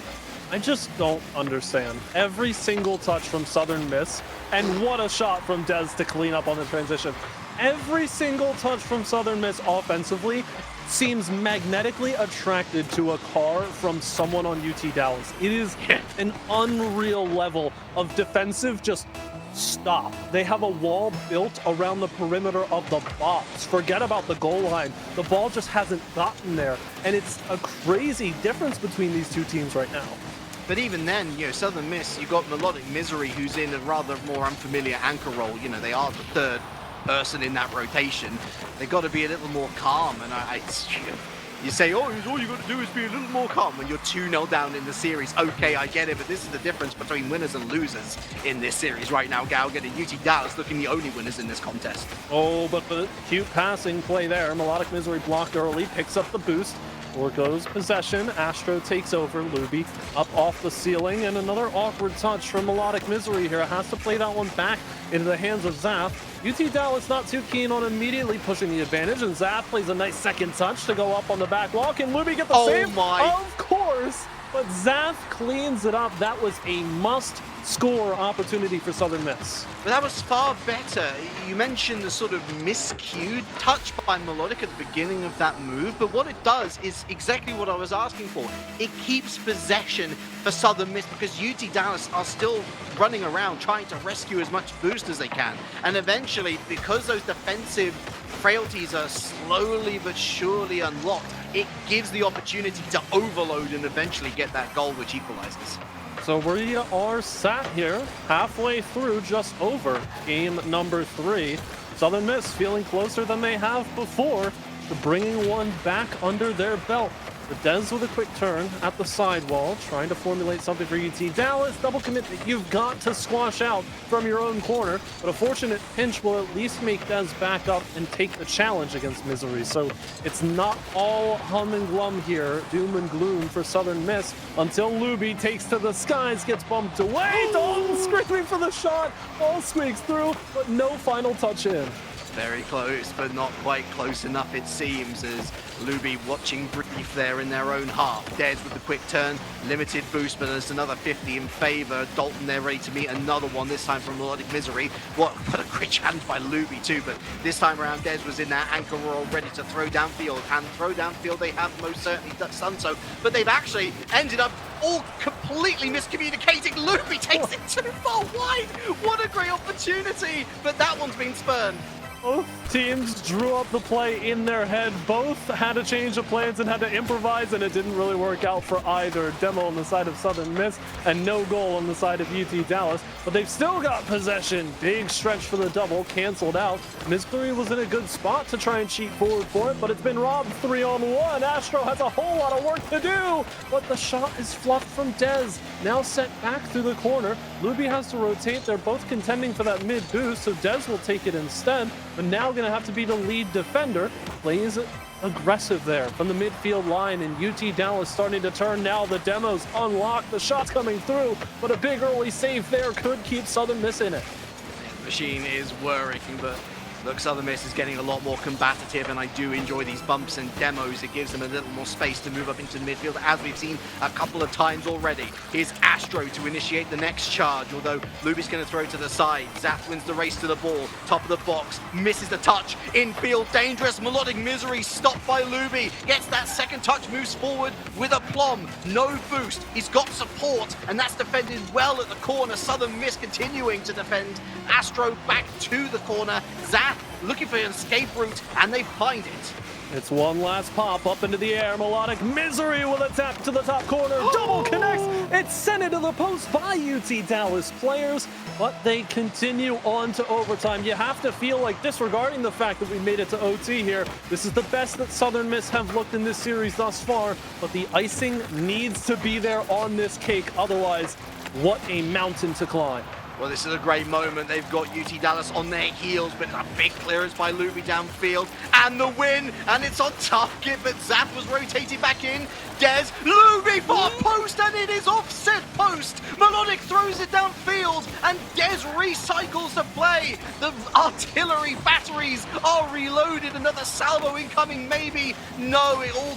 [SPEAKER 2] I just don't understand. Every single touch from Southern Miss, and what a shot from Dez to clean up on the transition. Every single touch from Southern Miss offensively seems magnetically attracted to a car from someone on UT Dallas. It is an unreal level of defensive just stop. They have a wall built around the perimeter of the box. Forget about the goal line. The ball just hasn't gotten there. And it's a crazy difference between these two teams right now.
[SPEAKER 3] But even then, you know, Southern Miss, you got Melodic Misery, who's in a rather more unfamiliar anchor role. You know, they are the third person in that rotation. They've got to be a little more calm, and you say, oh, all you got to do is be a little more calm when you're 2-0 down in the series. Okay, I get it, but this is the difference between winners and losers in this series right now. Gallagher and UT Dallas looking the only winners in this contest.
[SPEAKER 2] Oh, but the cute passing play there. Melodic Misery blocked early, picks up the boost. Or goes possession. Astro takes over. Luby up off the ceiling, and another awkward touch from Melodic Misery here. Has to play that one back into the hands of Zaf. UT Dallas not too keen on immediately pushing the advantage, and Zaf plays a nice second touch to go up on the back wall. Can Luby get the save? Of course, but Zaf cleans it up. That was a must-score opportunity for Southern Miss.
[SPEAKER 3] But that was far better. You mentioned the sort of miscued touch by Melodic at the beginning of that move, but what it does is exactly what I was asking for. It keeps possession for Southern Miss because UT Dallas are still running around trying to rescue as much boost as they can. And eventually, because those defensive frailties are slowly but surely unlocked, it gives the opportunity to overload and eventually get that goal which equalizes.
[SPEAKER 2] So we are sat here halfway through, just over game number 3. Southern Miss feeling closer than they have before to bringing one back under their belt. The Dez with a quick turn at the sidewall, trying to formulate something for UT Dallas. Double commit that you've got to squash out from your own corner, but a fortunate pinch will at least make Dez back up and take the challenge against Misery. So it's not all hum and glum here, doom and gloom for Southern Miss, until Luby takes to the skies, gets bumped away. Dalton screaming for the shot, ball squeaks through, but no final touch in.
[SPEAKER 3] Very close, but not quite close enough, it seems, as Luby watching brief there in their own half. Dez with the quick turn, limited boost, but there's another 50 in favor. Dalton there ready to meet another one, this time from Melodic Misery. What a great challenge by Luby too, but this time around Dez was in that anchor role ready to throw downfield, and throw downfield they have most certainly done so, but they've actually ended up all completely miscommunicating. Luby takes it too far wide. What a great opportunity, but that one's been spurned.
[SPEAKER 2] Both teams drew up the play in their head. Both had to change the plans and had to improvise, and it didn't really work out for either. Demo on the side of Southern Miss and no goal on the side of UT Dallas, but they've still got possession. Big stretch for the double, canceled out. Misery was in a good spot to try and cheat forward for it, but it's been robbed 3-on-1. Astro has a whole lot of work to do, but the shot is fluffed from Dez. Now set back through the corner. Luby has to rotate. They're both contending for that mid boost, so Dez will take it instead. But now going to have to be the lead defender. Plays aggressive there from the midfield line, and UT Dallas starting to turn now. The demo's unlocked, the shot's coming through, but a big early save there could keep Southern Miss in it.
[SPEAKER 3] The machine is working, but look, Southern Miss is getting a lot more combative, and I do enjoy these bumps and demos. It gives them a little more space to move up into the midfield, as we've seen a couple of times already. Here's Astro to initiate the next charge, although Luby's going to throw to the side. Zaf wins the race to the ball, top of the box, misses the touch, infield dangerous. Melodic Misery stopped by Luby, gets that second touch, moves forward with a plum, no boost. He's got support, and that's defended well at the corner. Southern Miss continuing to defend. Astro back to the corner. Zaf looking for an escape route, and they find it.
[SPEAKER 2] It's one last pop up into the air. Melodic Misery with a tap to the top corner. Double connects. It's sent into the post by UT Dallas players, but they continue on to overtime. You have to feel like, disregarding the fact that we made it to OT here, this is the best that Southern Miss have looked in this series thus far, but the icing needs to be there on this cake. Otherwise, what a mountain to climb.
[SPEAKER 3] Well, this is a great moment. They've got UT Dallas on their heels, but it's a big clearance by Luby downfield, and the win, and it's on target, but Zap was rotated back in. Dez, Luby far post, and it is offset post. Melodic throws it downfield, and Dez recycles the play. The artillery batteries are reloaded. Another salvo incoming, maybe. No, it all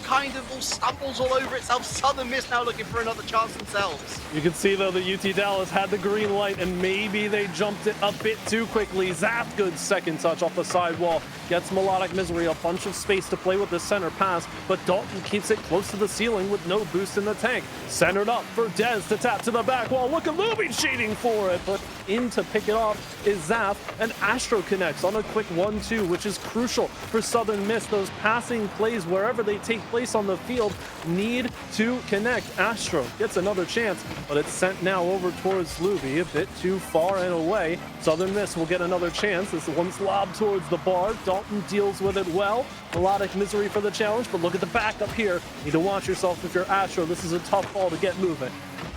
[SPEAKER 3] stumbles all over itself. Southern Miss now looking for another chance themselves.
[SPEAKER 2] You can see, though, that UT Dallas had the green light, and maybe they jumped it a bit too quickly. Zap, good second touch off the sidewall. Gets Melodic Misery a bunch of space to play with the center pass, but Dalton keeps it close to the ceiling with no boost in the tank. Centered up for Dez to tap to the back wall. Look at Luby cheating for it, but in to pick it off is Zaf, and Astro connects on a quick 1-2, which is crucial for Southern Miss. Those passing plays, wherever they take place on the field, need to connect. Astro gets another chance, but it's sent now over towards Luby, a bit too far and away. Southern Miss will get another chance. This one's lobbed towards the bar. Dalton deals with it well. Melodic misery for the challenge, but look at the backup here. Need to watch yourself if you're Astro. This is a tough ball to get moving.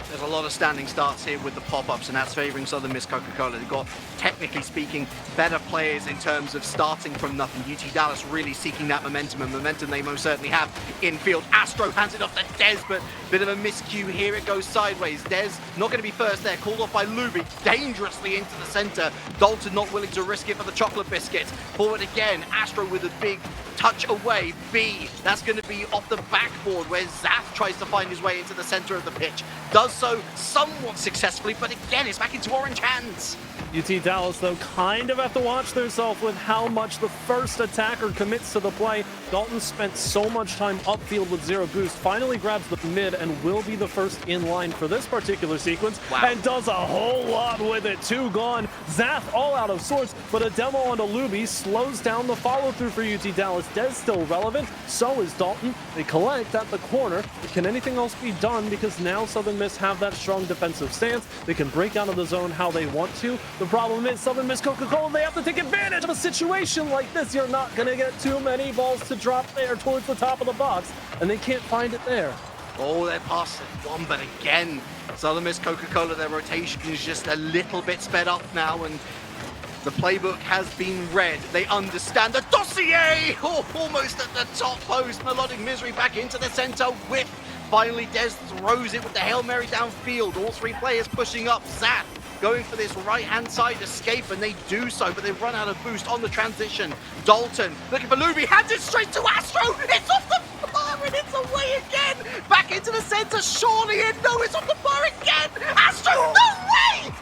[SPEAKER 3] There's a lot of standing starts here with the pop-ups, and that's favoring Southern Miss Coca-Cola. They've got, technically speaking, better players in terms of starting from nothing. UT Dallas really seeking that momentum, and momentum they most certainly have in field. Astro hands it off to Dez, but bit of a miscue here. It goes sideways. Dez not going to be first there. Called off by Luby, dangerously into the center. Dalton not willing to risk it for the chocolate biscuit. Forward again. Astro with a big touch away. B, that's going to be off the backboard where Zaf tries to find his way into the center of the pitch. Does so somewhat successfully, but again, it's back into orange hands.
[SPEAKER 2] UT Dallas, though, kind of have to watch themselves with how much the first attacker commits to the play. Dalton spent so much time upfield with 0 boost, finally grabs the mid and will be the first in line for this particular sequence, and does a whole lot with it. 2 gone. Zaf all out of sorts, but a demo onto Luby slows down the follow-through for UT Dallas. Dez still relevant, so is Dalton. They collect at the corner, but can anything else be done? Because now Southern Miss have that strong defensive stance. They can break out of the zone how they want to. The problem is Southern Miss Coca-Cola, they have to take advantage of a situation like this. You're not going to get too many balls to drop there towards the top of the box, and they can't find it there.
[SPEAKER 3] Oh, they're past one, but again, Southern Miss Coca-Cola, their rotation is just a little bit sped up now, and the playbook has been read. They understand the dossier! Oh, almost at the top post. Melodic misery back into the center. Whip. Finally, Dez throws it with the Hail Mary downfield. All 3 players pushing up. Zap going for this right-hand side escape, and they do so, but they run out of boost on the transition. Dalton looking for Luby, hands it straight to Astro. It's off the bar, and it's away again. Back into the center, surely in. No, it's off the bar again. Astro, no way!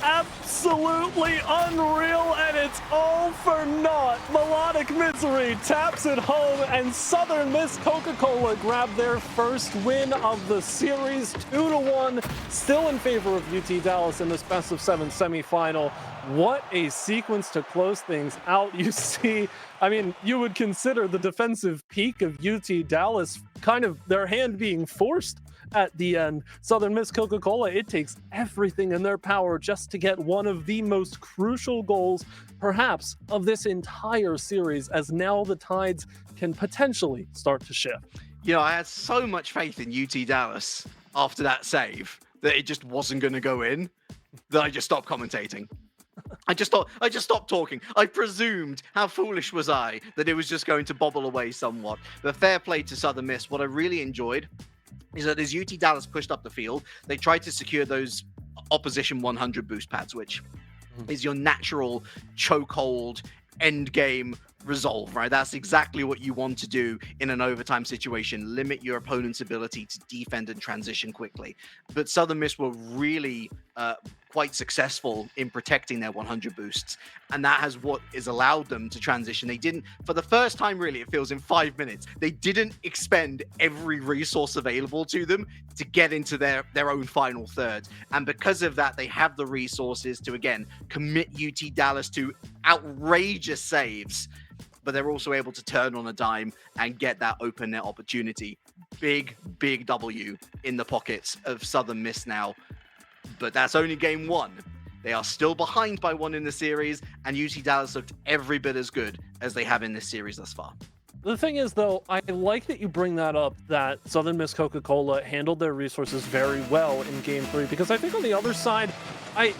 [SPEAKER 2] Absolutely unreal, and it's all for naught. Melodic Misery taps it home, and Southern Miss Coca-Cola grab their first win of the series, 2-1, still in favor of UT Dallas in this best of 7 semifinal. What a sequence to close things out. You see, I mean, you would consider the defensive peak of UT Dallas kind of their hand being forced at the end. Southern Miss Coca-Cola, it takes everything in their power just to get one of the most crucial goals, perhaps, of this entire series, as now the tides can potentially start to shift.
[SPEAKER 3] You know, I had so much faith in UT Dallas after that save that it just wasn't going to go in, that I just stopped commentating. I just stopped talking. I presumed, how foolish was I, that it was just going to bobble away somewhat. But fair play to Southern Miss. What I really enjoyed is that as UT Dallas pushed up the field, they tried to secure those opposition 100 boost pads, which is your natural chokehold end game resolve, right? That's exactly what you want to do in an overtime situation. Limit your opponent's ability to defend and transition quickly. But Southern Miss were really quite successful in protecting their 100 boosts, and that has what is allowed them to transition. They didn't, for the first time really, it feels, in 5 minutes, they didn't expend every resource available to them to get into their own final third. And because of that, they have the resources to, again, commit UT Dallas to outrageous saves, but they're also able to turn on a dime and get that open net opportunity. Big W in the pockets of Southern Miss now. But that's only game 1. They are still behind by 1 in the series, and UT Dallas looked every bit as good as they have in this series thus far.
[SPEAKER 2] The thing is, though, I like that you bring that up, that Southern Miss Coca-Cola handled their resources very well in Game 3, because I think on the other side, I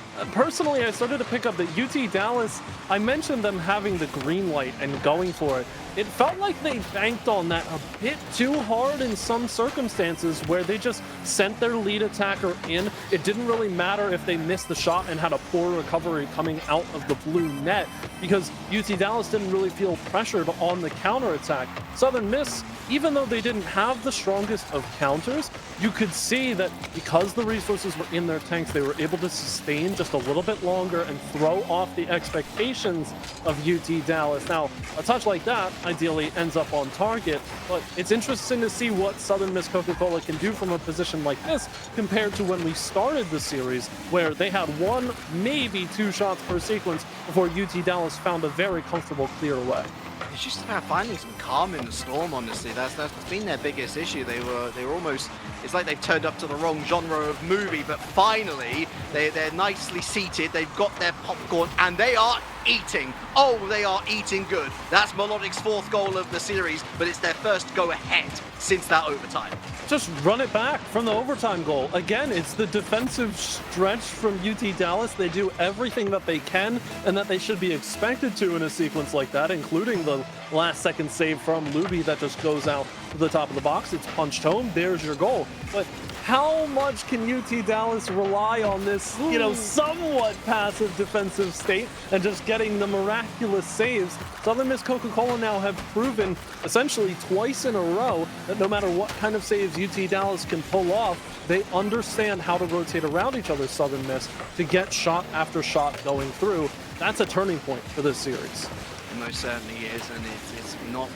[SPEAKER 2] started to pick up that UT Dallas, I mentioned them having the green light and going for it. It felt like they banked on that a bit too hard in some circumstances, where they just sent their lead attacker in. It didn't really matter if they missed the shot and had a poor recovery coming out of the blue net, because UT Dallas didn't really feel pressured on the counterattack. Southern Miss, even though they didn't have the strongest of counters, you could see that because the resources were in their tanks, they were able to sustain just a little bit longer and throw off the expectations of UT Dallas. Now, a touch like that ideally ends up on target, but it's interesting to see what Southern Miss Coca-Cola can do from a position like this compared to when we started the series, where they had 1, maybe 2 shots per sequence before UT Dallas found a very comfortable clear away.
[SPEAKER 3] It's just about finding some calm in the storm, honestly. That's been their biggest issue. They were almost, it's like they've turned up to the wrong genre of movie, but finally they're nicely seated, they've got their popcorn, and they are eating. Oh, they are eating good. That's Melodic's 4th goal of the series, but it's their first go ahead since that overtime.
[SPEAKER 2] Just run it back from the overtime goal. Again, it's the defensive stretch from UT Dallas. They do everything that they can and that they should be expected to in a sequence like that, including the last-second save from Luby that just goes out to the top of the box. It's punched home. There's your goal. But how much can UT Dallas rely on this, you know, somewhat passive defensive state and just getting the miraculous saves? Southern Miss Coca-Cola now have proven essentially twice in a row that no matter what kind of saves UT Dallas can pull off, they understand how to rotate around each other, Southern Miss, to get shot after shot going through. That's a turning point for this series.
[SPEAKER 3] It most certainly is, and it's not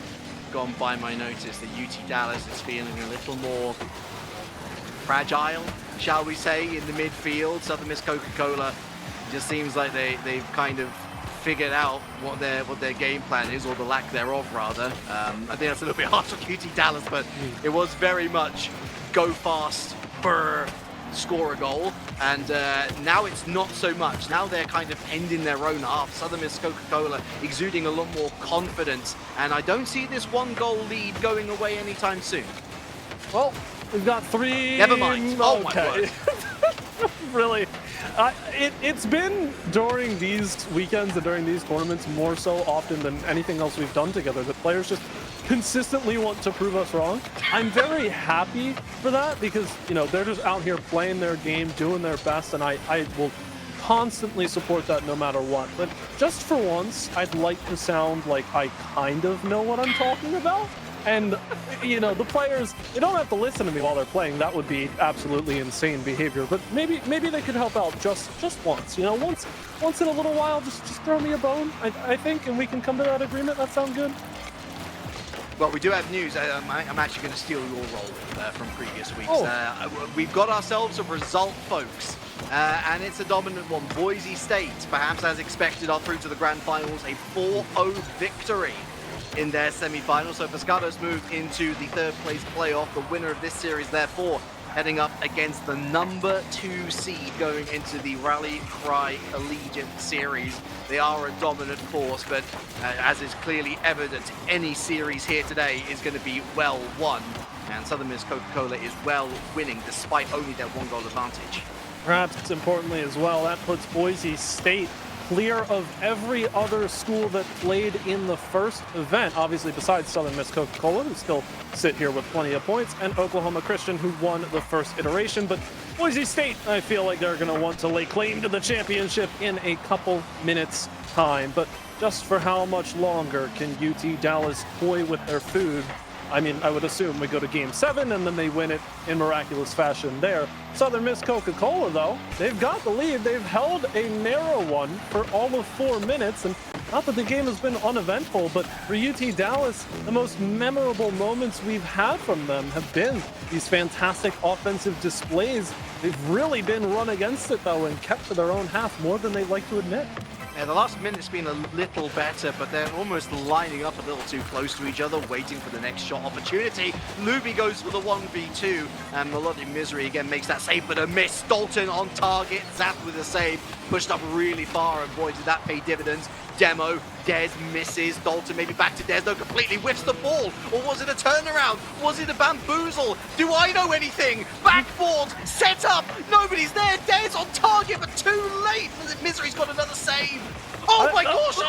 [SPEAKER 3] gone by my notice that UT Dallas is feeling a little more fragile, shall we say, in the midfield. Southern Miss Coca-Cola just seems like they've kind of figured out what their game plan is, or the lack thereof, rather. I think that's a little bit harsh on UT Dallas, but it was very much go fast, brr, score a goal, and now it's not so much. Now they're kind of ending their own half. Southern Miss Coca-Cola exuding a lot more confidence, and I don't see this 1-goal lead going away anytime soon.
[SPEAKER 2] Well, we've got 3.
[SPEAKER 3] Never mind. Oh my word.
[SPEAKER 2] Really, it's been during these weekends and during these tournaments more so often than anything else we've done together that players just consistently want to prove us wrong. I'm very happy for that because, you know, they're just out here playing their game, doing their best, and I will constantly support that no matter what. But just for once, I'd like to sound like I kind of know what I'm talking about. And, you know, the players, they don't have to listen to me while they're playing. That would be absolutely insane behavior. But maybe they could help out just once. You know, once in a little while, just throw me a bone, I think, and we can come to that agreement. That sound good?
[SPEAKER 3] Well, we do have news. I'm actually going to steal your role from previous weeks.
[SPEAKER 2] Oh.
[SPEAKER 3] We've got ourselves a result, folks. And it's a dominant one. Boise State, perhaps as expected, are through to the grand finals. A 4-0 victory in their semi-final. So Pescados moved into the 3rd place playoff. The winner of this series, therefore, heading up against the number 2 seed going into the Rally Cry Collegiate series. They are a dominant force, but as is clearly evident, any series here today is going to be well won. And Southern Miss Coca-Cola is well winning despite only their 1-goal advantage.
[SPEAKER 2] Perhaps importantly as well, that puts Boise State clear of every other school that played in the first event, obviously besides Southern Miss Coca-Cola, who still sit here with plenty of points, and Oklahoma Christian, who won the first iteration. But Boise State, I feel like they're going to want to lay claim to the championship in a couple minutes' time. But just for how much longer can UT Dallas toy with their food? I mean, I would assume we go to Game 7 and then they win it in miraculous fashion there. Southern Miss Coca-Cola, though, they've got the lead. They've held a narrow one for all of 4 minutes. And not that the game has been uneventful, but for UT Dallas, the most memorable moments we've had from them have been these fantastic offensive displays. They've really been run against it, though, and kept to their own half more than they'd like to admit.
[SPEAKER 3] Yeah, the last minute's been a little better, but they're almost lining up a little too close to each other, waiting for the next shot opportunity. Luby goes for the 1v2, and Melodic Misery again makes that save, but a miss. Dalton on target, Zap with a save, pushed up really far, and boy, did that pay dividends. Demo, Dez misses, Dalton maybe back to Dez, no, completely whiffs the ball, or was it a turnaround? Was it a bamboozle? Do I know anything? Backboard, set up, nobody's there, Dez on target, but too late. Misery's got another save. Oh my gosh!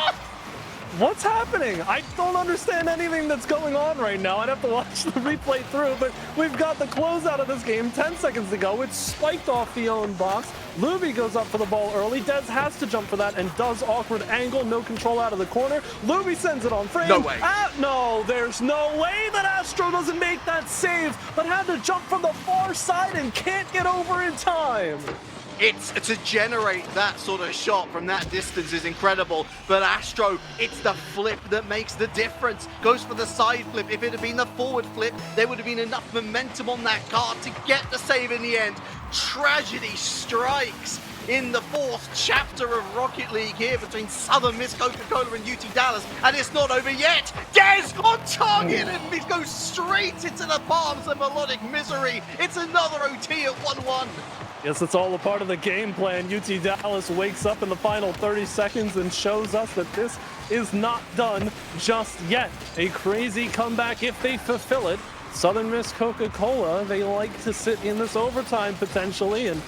[SPEAKER 2] What's happening? I don't understand anything that's going on right now. I'd have to watch the replay through, but we've got the closeout of this game 10 seconds to go. It's spiked off the own box. Luby goes up for the ball early. Dez has to jump for that and does awkward angle. No control out of the corner. Luby sends it on frame.
[SPEAKER 3] No way.
[SPEAKER 2] No, there's no way that Astro doesn't make that save, but had to jump from the far side and can't get over in time.
[SPEAKER 3] It's to generate that sort of shot from that distance is incredible, but Astro, it's the flip that makes the difference. Goes for the side flip. If it had been the forward flip, there would have been enough momentum on that card to get the save in the end. Tragedy strikes in the fourth chapter of Rocket League here between Southern Miss Coca-Cola and UT Dallas, and it's not over yet. Dez on target, and it goes straight into the palms of Melodic Misery. It's another OT at 1-1.
[SPEAKER 2] Yes, it's all a part of the game plan. UT Dallas wakes up in the final 30 seconds and shows us that this is not done just yet. A crazy comeback if they fulfill it. Southern Miss Coca-Cola, they like to sit in this overtime potentially and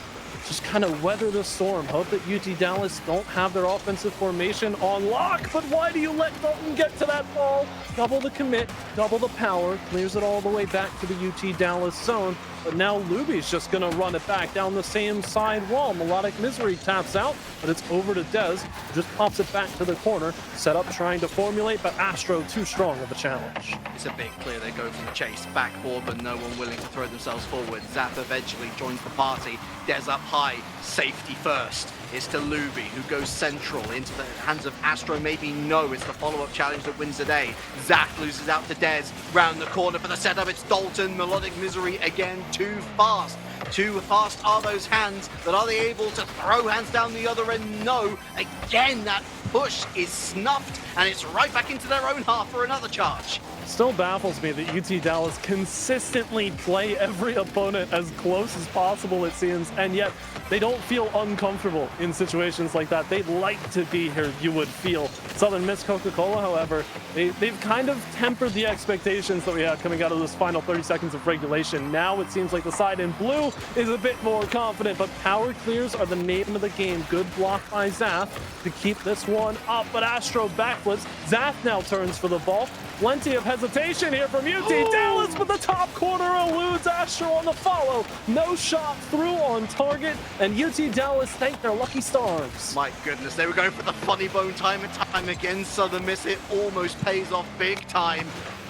[SPEAKER 2] just kind of weather the storm. Hope that UT Dallas don't have their offensive formation on lock, but why do you let Dalton get to that ball? Double the commit, double the power, clears it all the way back to the UT Dallas zone. But now Luby's just going to run it back down the same side wall. Melodic Misery taps out, but it's over to Dez, who just pops it back to the corner. Set up trying to formulate, but Astro too strong of a challenge.
[SPEAKER 3] It's a big clear. They go for the chase. Backboard, but no one willing to throw themselves forward. Zap eventually joins the party. Dez up high. Safety first. It's to Luby, who goes central into the hands of Astro. Maybe no, it's the follow-up challenge that wins the day. Zach loses out to Dez. Round the corner for the setup. It's Dalton. Melodic Misery again. Too fast. Too fast are those hands, but are they able to throw hands down the other end? No. Again, that push is snuffed, and it's right back into their own half for another charge.
[SPEAKER 2] Still baffles me that UT Dallas consistently play every opponent as close as possible, it seems, and yet they don't feel uncomfortable in situations like that. They'd like to be here, you would feel. Southern Miss Coca-Cola, however, they've kind of tempered the expectations that we had coming out of this final 30 seconds of regulation. Now it seems like the side in blue is a bit more confident, but power clears are the name of the game. Good block by Zath to keep this one up, but Astro backflips. Zath now turns for the ball. Plenty of hesitation here from UT Dallas, but the top corner eludes Astro on the follow. No shot through on target, and UT Dallas thank their lucky stars.
[SPEAKER 3] My goodness, they were going for the funny bone time and time again. Southern Miss, it almost pays off big time.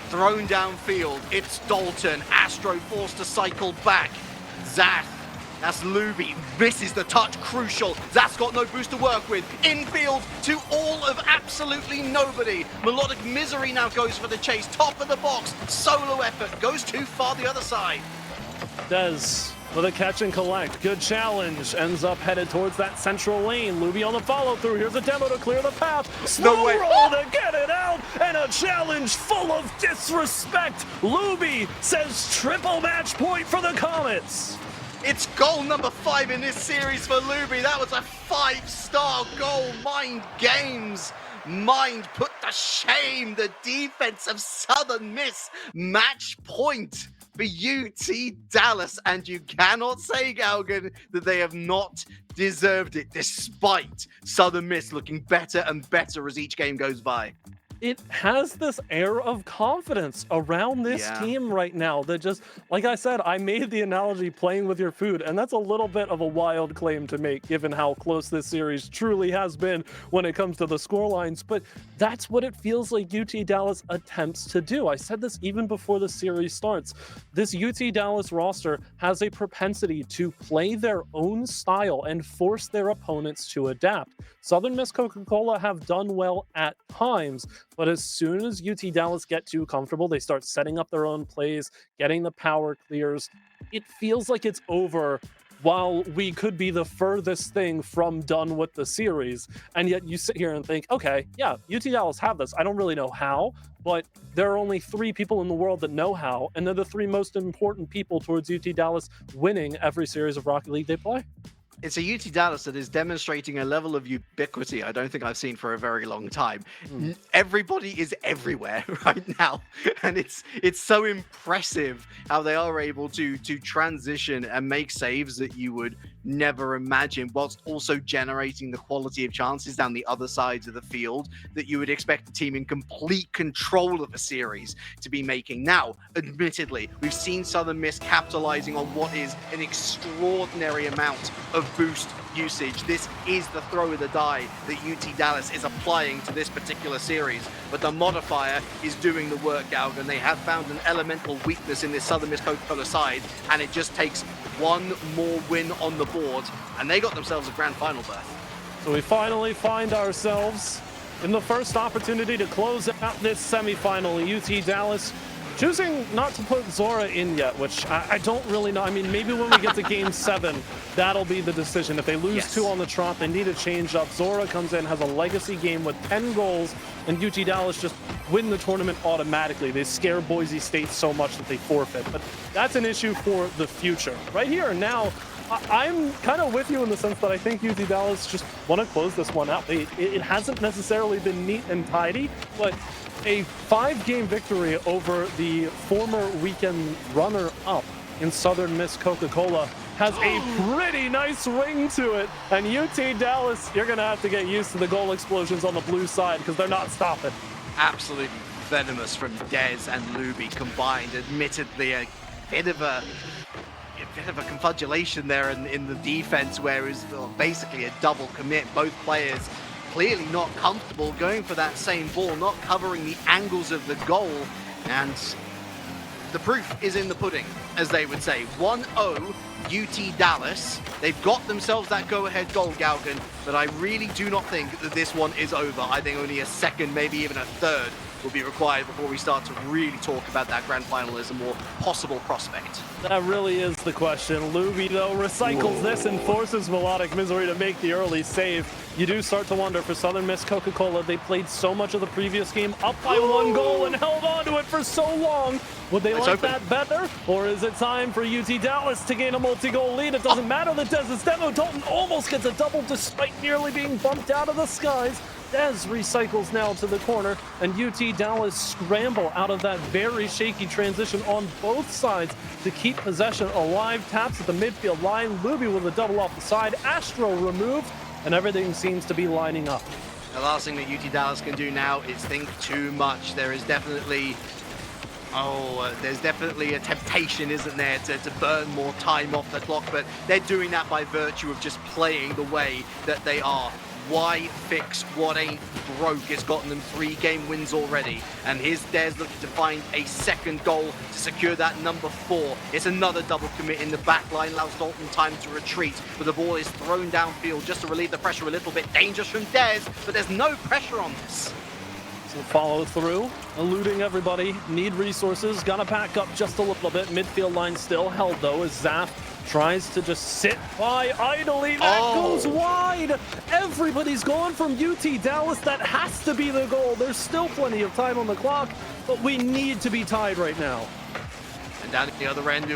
[SPEAKER 3] Thrown downfield, it's Dalton. Astro forced to cycle back. Zath. That's Luby, misses the touch, crucial. Zath's got no boost to work with. Infield to all of absolutely nobody. Melodic Misery now goes for the chase, top of the box. Solo effort, goes too far the other side.
[SPEAKER 2] Dez with a catch and collect. Good challenge. Ends up headed towards that central lane. Luby on the follow through. Here's a demo to clear the path. Slow roll to get it out. And a challenge full of disrespect. Luby says triple match point for the Comets.
[SPEAKER 3] It's goal number 5 in this series for Luby. That was a 5-star goal. Mind games. Mind put to shame the defense of Southern Miss. Match point for UT Dallas. And you cannot say, Galgan, that they have not deserved it, despite Southern Miss looking better and better as each game goes by.
[SPEAKER 2] It has this air of confidence around this team right now that just, like I said, I made the analogy playing with your food, and that's a little bit of a wild claim to make given how close this series truly has been when it comes to the scorelines, but that's what it feels like UT Dallas attempts to do. I said this even before the series starts. This UT Dallas roster has a propensity to play their own style and force their opponents to adapt. Southern Miss Coca-Cola have done well at times, but as soon as UT Dallas get too comfortable, they start setting up their own plays, getting the power clears. It feels like it's over while we could be the furthest thing from done with the series. And yet you sit here and think, okay, yeah, UT Dallas have this. I don't really know how, but there are only 3 people in the world that know how, and they're the 3 most important people towards UT Dallas winning every series of Rocket League they play.
[SPEAKER 3] It's a UT Dallas that is demonstrating a level of ubiquity I don't think I've seen for a very long time. Everybody is everywhere right now, and it's so impressive how they are able to transition and make saves that you would never imagined, whilst also generating the quality of chances down the other sides of the field that you would expect a team in complete control of a series to be making. Now, admittedly, we've seen Southern Miss capitalizing on what is an extraordinary amount of boost usage. This is the throw of the die that UT Dallas is applying to this particular series, but the modifier is doing the work, Galgan. They have found an elemental weakness in this Southern Miss Coca-Cola side, and it just takes one more win on the board, and they got themselves a grand final berth.
[SPEAKER 2] So we finally find ourselves in the first opportunity to close out this semifinal. UT Dallas choosing not to put Zora in yet, which I don't really know. I mean, maybe when we get to game 7, that'll be the decision. If they lose 2 on the trot, they need to change up. Zora comes in, has a legacy game with 10 goals, and UT Dallas just win the tournament automatically. They scare Boise State so much that they forfeit. But that's an issue for the future. Right here and now, I'm kind of with you in the sense that I think UT Dallas just want to close this one out. It hasn't necessarily been neat and tidy, but a 5-game victory over the former weekend runner-up in Southern Miss Coca-Cola has a pretty nice ring to it. And UT Dallas, you're going to have to get used to the goal explosions on the blue side because they're not stopping.
[SPEAKER 3] Absolutely venomous from Dez and Luby combined. Admittedly, a bit of a confabulation there in the defense, where it was basically a double commit. Both players clearly not comfortable going for that same ball, not covering the angles of the goal, and the proof is in the pudding, as they would say. 1-0 UT Dallas. They've got themselves that go-ahead goal, Galgan, but I really do not think that this one is over. I think only a second, maybe even a third, will be required before we start to really talk about that grand final as a more possible prospect.
[SPEAKER 2] That really is the question. Luby, though, recycles this and forces Melodic Misery to make the early save. You do start to wonder for Southern Miss Coca-Cola. They played so much of the previous game up by 1 goal and held on to it for so long. Would they like that better? Or is it time for UT Dallas to gain a multi-goal lead? It doesn't matter that Dez's demo. Dalton almost gets a double despite nearly being bumped out of the skies. Dez recycles now to the corner, and UT Dallas scramble out of that very shaky transition on both sides to keep possession alive. Taps at the midfield line. Luby with a double off the side. Astro removed, and everything seems to be lining up.
[SPEAKER 3] The last thing that UT Dallas can do now is think too much. There is definitely a temptation, isn't there, to burn more time off the clock, but they're doing that by virtue of just playing the way that they are. Why fix what ain't broke? It's gotten them 3-game wins already. And here's Dez looking to find a second goal to secure that number 4. It's another double commit in the back line, allows Dalton time to retreat, but the ball is thrown downfield just to relieve the pressure a little bit. Dangerous from Dez, but there's no pressure on this.
[SPEAKER 2] So follow through, eluding everybody, need resources, gonna pack up just a little bit. Midfield line still held though as Zaf tries to just sit by idly. That goes wide. Everybody's gone from UT Dallas. That has to be the goal. There's still plenty of time on the clock, but we need to be tied right now.
[SPEAKER 3] And down at the other end,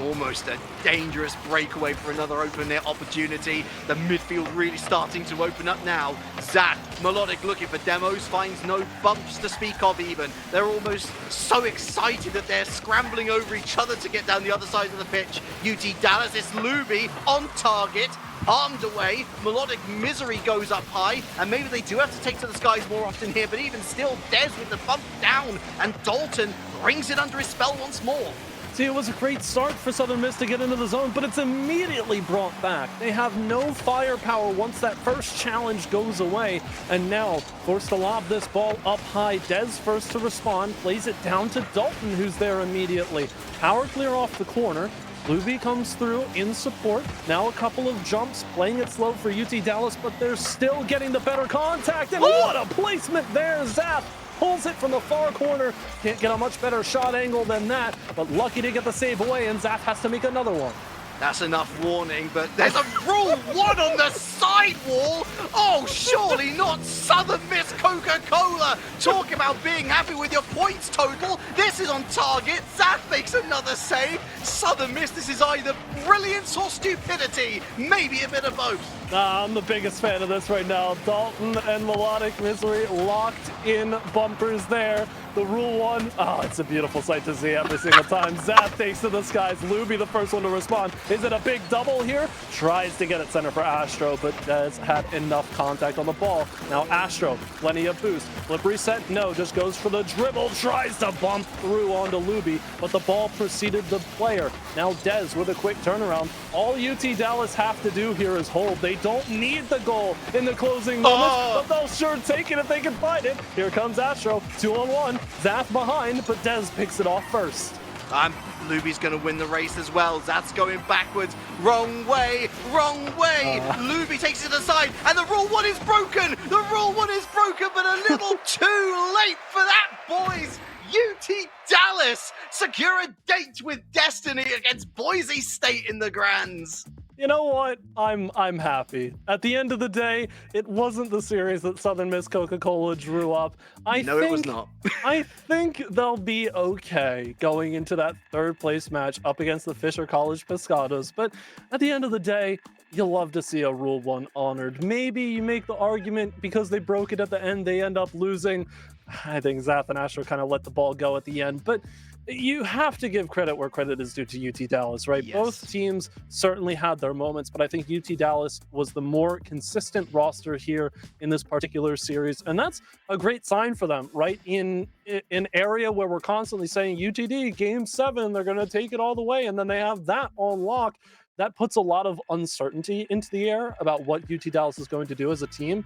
[SPEAKER 3] almost a dangerous breakaway for another open net opportunity. The midfield really starting to open up now. Zach, Melodic looking for demos, finds no bumps to speak of even. They're almost so excited that they're scrambling over each other to get down the other side of the pitch. UT Dallas, it's Luby on target, armed away. Melodic Misery goes up high, and maybe they do have to take to the skies more often here, but even still, Dez with the bump down, and Dalton brings it under his spell once more.
[SPEAKER 2] See, it was a great start for Southern Miss to get into the zone, but it's immediately brought back. They have no firepower once that first challenge goes away, and now forced to lob this ball up high. Dez first to respond, plays it down to Dalton, who's there immediately. Power clear off the corner. Luby comes through in support. Now a couple of jumps, playing it slow for UT Dallas, but they're still getting the better contact, and what a placement there, Zap! Pulls it from the far corner. Can't get a much better shot angle than that, but lucky to get the save away, and Zaf has to make another one.
[SPEAKER 3] That's enough warning, but there's a rule 1 on the side wall. Oh, surely not Southern Miss Coca-Cola. Talk about being happy with your points total. This is on target. Zath makes another save. Southern Miss, this is either brilliance or stupidity. Maybe a bit of both.
[SPEAKER 2] I'm the biggest fan of this right now. Dalton and Melodic Misery locked in bumpers there. The Rule 1, oh, it's a beautiful sight to see every single time. Zath takes to the skies. Luby, the first one to respond. Is it a big double here? Tries to get it center for Astro, but has had enough contact on the ball. Now Astro, plenty of boost. Flip reset, no, just goes for the dribble. Tries to bump through onto Luby, but the ball preceded the player. Now Dez with a quick turnaround. All UT Dallas have to do here is hold. They don't need the goal in the closing moments, but they'll sure take it if they can find it. Here comes Astro, 2-on-1. Zath behind, but Dez picks it off first.
[SPEAKER 3] Luby's going to win the race as well. Zath's going backwards. Wrong way, wrong way. Luby takes it aside, and the Rule 1 is broken. The Rule 1 is broken, but a little too late for that, boys. UT Dallas secure a date with destiny against Boise State in the Grands.
[SPEAKER 2] You know what? I'm happy. At the end of the day, it wasn't the series that Southern Miss Coca-Cola drew up.
[SPEAKER 3] It was not.
[SPEAKER 2] I think they'll be okay going into that third place match up against the Fisher College Pescados. But at the end of the day, you'll love to see a Rule 1 honored. Maybe you make the argument because they broke it at the end, they end up losing. I think Zath and Astro kind of let the ball go at the end, but you have to give credit where credit is due to UT Dallas, right?
[SPEAKER 3] Yes.
[SPEAKER 2] Both teams certainly had their moments, but I think UT Dallas was the more consistent roster here in this particular series, and that's a great sign for them, right? In an area where we're constantly saying UTD, Game 7, they're going to take it all the way, and then they have that on lock. That puts a lot of uncertainty into the air about what UT Dallas is going to do as a team.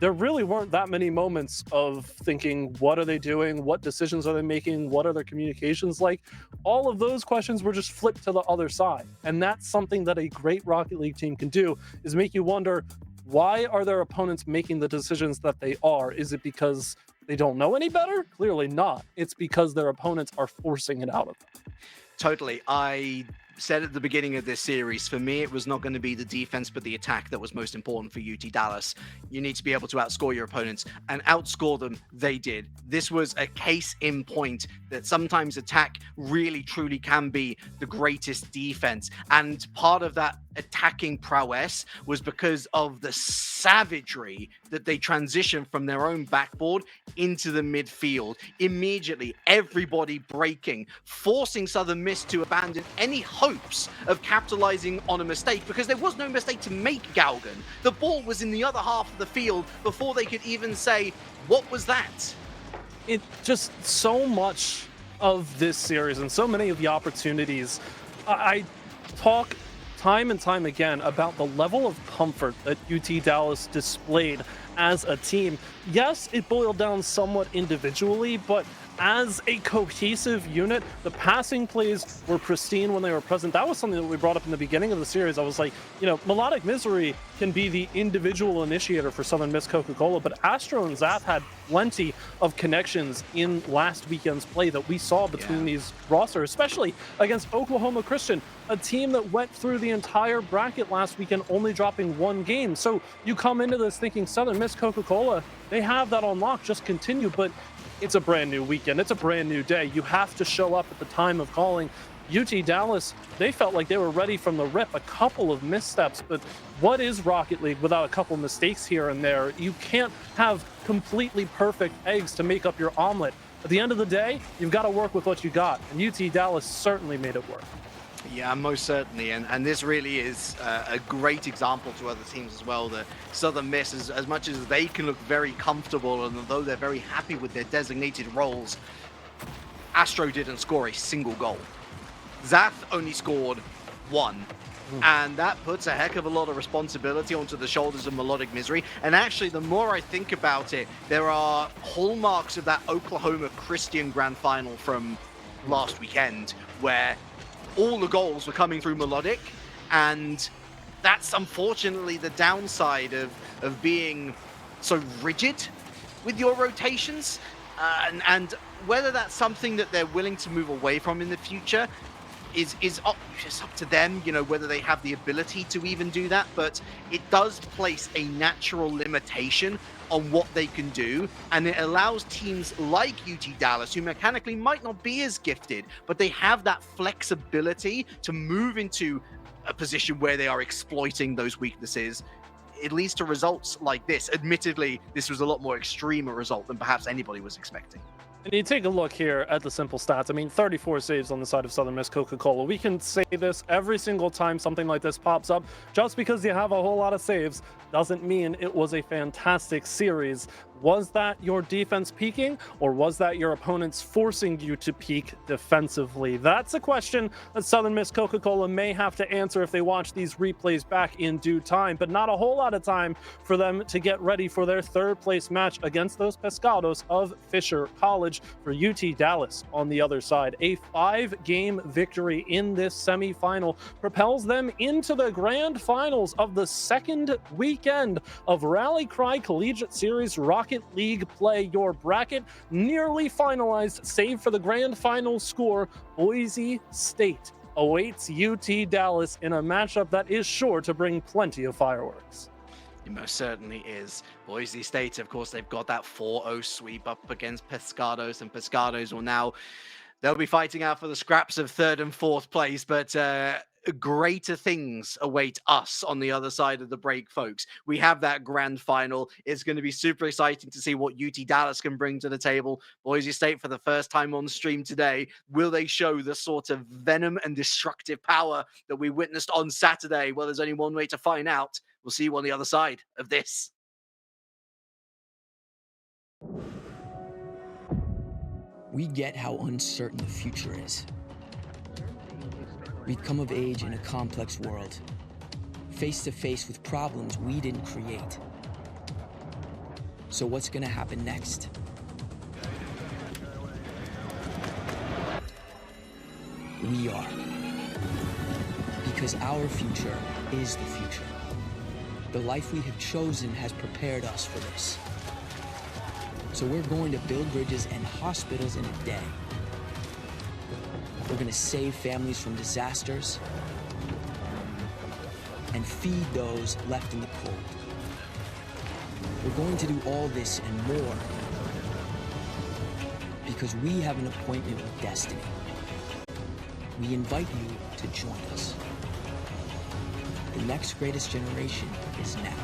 [SPEAKER 2] There really weren't that many moments of thinking, what are they doing? What decisions are they making? What are their communications like? All of those questions were just flipped to the other side. And that's something that a great Rocket League team can do, is make you wonder, why are their opponents making the decisions that they are? Is it because they don't know any better? Clearly not. It's because their opponents are forcing it out of them.
[SPEAKER 3] Totally. I said at the beginning of this series, for me, it was not going to be the defense, but the attack that was most important for UT Dallas. You need to be able to outscore your opponents, and outscore them, they did. This was a case in point that sometimes attack really, truly can be the greatest defense. And part of that attacking prowess was because of the savagery that they transitioned from their own backboard into the midfield. Immediately, everybody breaking, forcing Southern Miss to abandon any hopes of capitalizing on a mistake, because there was no mistake to make, Galgan. The ball was in the other half of the field before they could even say, what was that?
[SPEAKER 2] It just, so much of this series and so many of the opportunities, I talk time and time again about the level of comfort that UT Dallas displayed as a team. Yes, it boiled down somewhat individually, but as a cohesive unit, the passing plays were pristine when they were present. That was something that we brought up in the beginning of the series. I was like, you know, Melodic Misery can be the individual initiator for Southern Miss Coca-Cola, but Astro and Zath had plenty of connections in last weekend's play that we saw between these rosters, especially against Oklahoma Christian, a team that went through the entire bracket last weekend, only dropping one game. So you come into this thinking Southern Miss Coca-Cola, they have that on lock, just continue, but it's a brand new weekend. It's a brand new day. You have to show up at the time of calling. UT Dallas, they felt like they were ready from the rip. A couple of missteps, but what is Rocket League without a couple mistakes here and there? You can't have completely perfect eggs to make up your omelet. At the end of the day, you've got to work with what you got, and UT Dallas certainly made it work.
[SPEAKER 3] Yeah, most certainly, and this really is a great example to other teams as well, that Southern Miss, as much as they can look very comfortable, and although they're very happy with their designated roles, Astro didn't score a single goal. Zath only scored one. And that puts a heck of a lot of responsibility onto the shoulders of Melodic Misery. And actually, the more I think about it, there are hallmarks of that Oklahoma Christian Grand Final from last weekend, where all the goals were coming through Melodic, and that's unfortunately the downside of being so rigid with your rotations, and whether that's something that they're willing to move away from in the future is up to them, you know, whether they have the ability to even do that. But it does place a natural limitation on what they can do, and it allows teams like UT Dallas, who mechanically might not be as gifted, but they have that flexibility to move into a position where they are exploiting those weaknesses. It leads to results like this. Admittedly, this was a lot more extreme a result than perhaps anybody was expecting.
[SPEAKER 2] And you take a look here at the simple stats. I mean, 34 saves on the side of Southern Miss Coca-Cola. We can say this every single time something like this pops up. Just because you have a whole lot of saves doesn't mean it was a fantastic series. Was that your defense peaking, or was that your opponents forcing you to peak defensively? That's a question that Southern Miss Coca-Cola may have to answer if they watch these replays back in due time, but not a whole lot of time for them to get ready for their third place match against those Pescados of Fisher College for UT Dallas on the other side. A 5-game victory in this semifinal propels them into the grand finals of the second weekend of Rally Cry Collegiate Series Rocket League play. Your bracket nearly finalized, save for the grand final score. Boise State awaits UT Dallas in a matchup that is sure to bring plenty of fireworks.
[SPEAKER 3] It most certainly is. Boise State, of course, they've got that 4-0 sweep up against Pescados, and Pescados will now, they'll be fighting out for the scraps of 3rd and 4th place, but greater things await us on the other side of the break, folks. We have that grand final. It's going to be super exciting to see what UT Dallas can bring to the table. Boise State, for the first time on stream today, will they show the sort of venom and destructive power that we witnessed on Saturday? Well, there's only one way to find out. We'll see you on the other side of this.
[SPEAKER 1] We get how uncertain the future is. We've come of age in a complex world, face to face with problems we didn't create. So what's gonna happen next? We are. Because our future is the future. The life we have chosen has prepared us for this. So we're going to build bridges and hospitals in a day. We're gonna save families from disasters and feed those left in the cold. We're going to do all this and more because we have an appointment with destiny. We invite you to join us. The next greatest generation is now.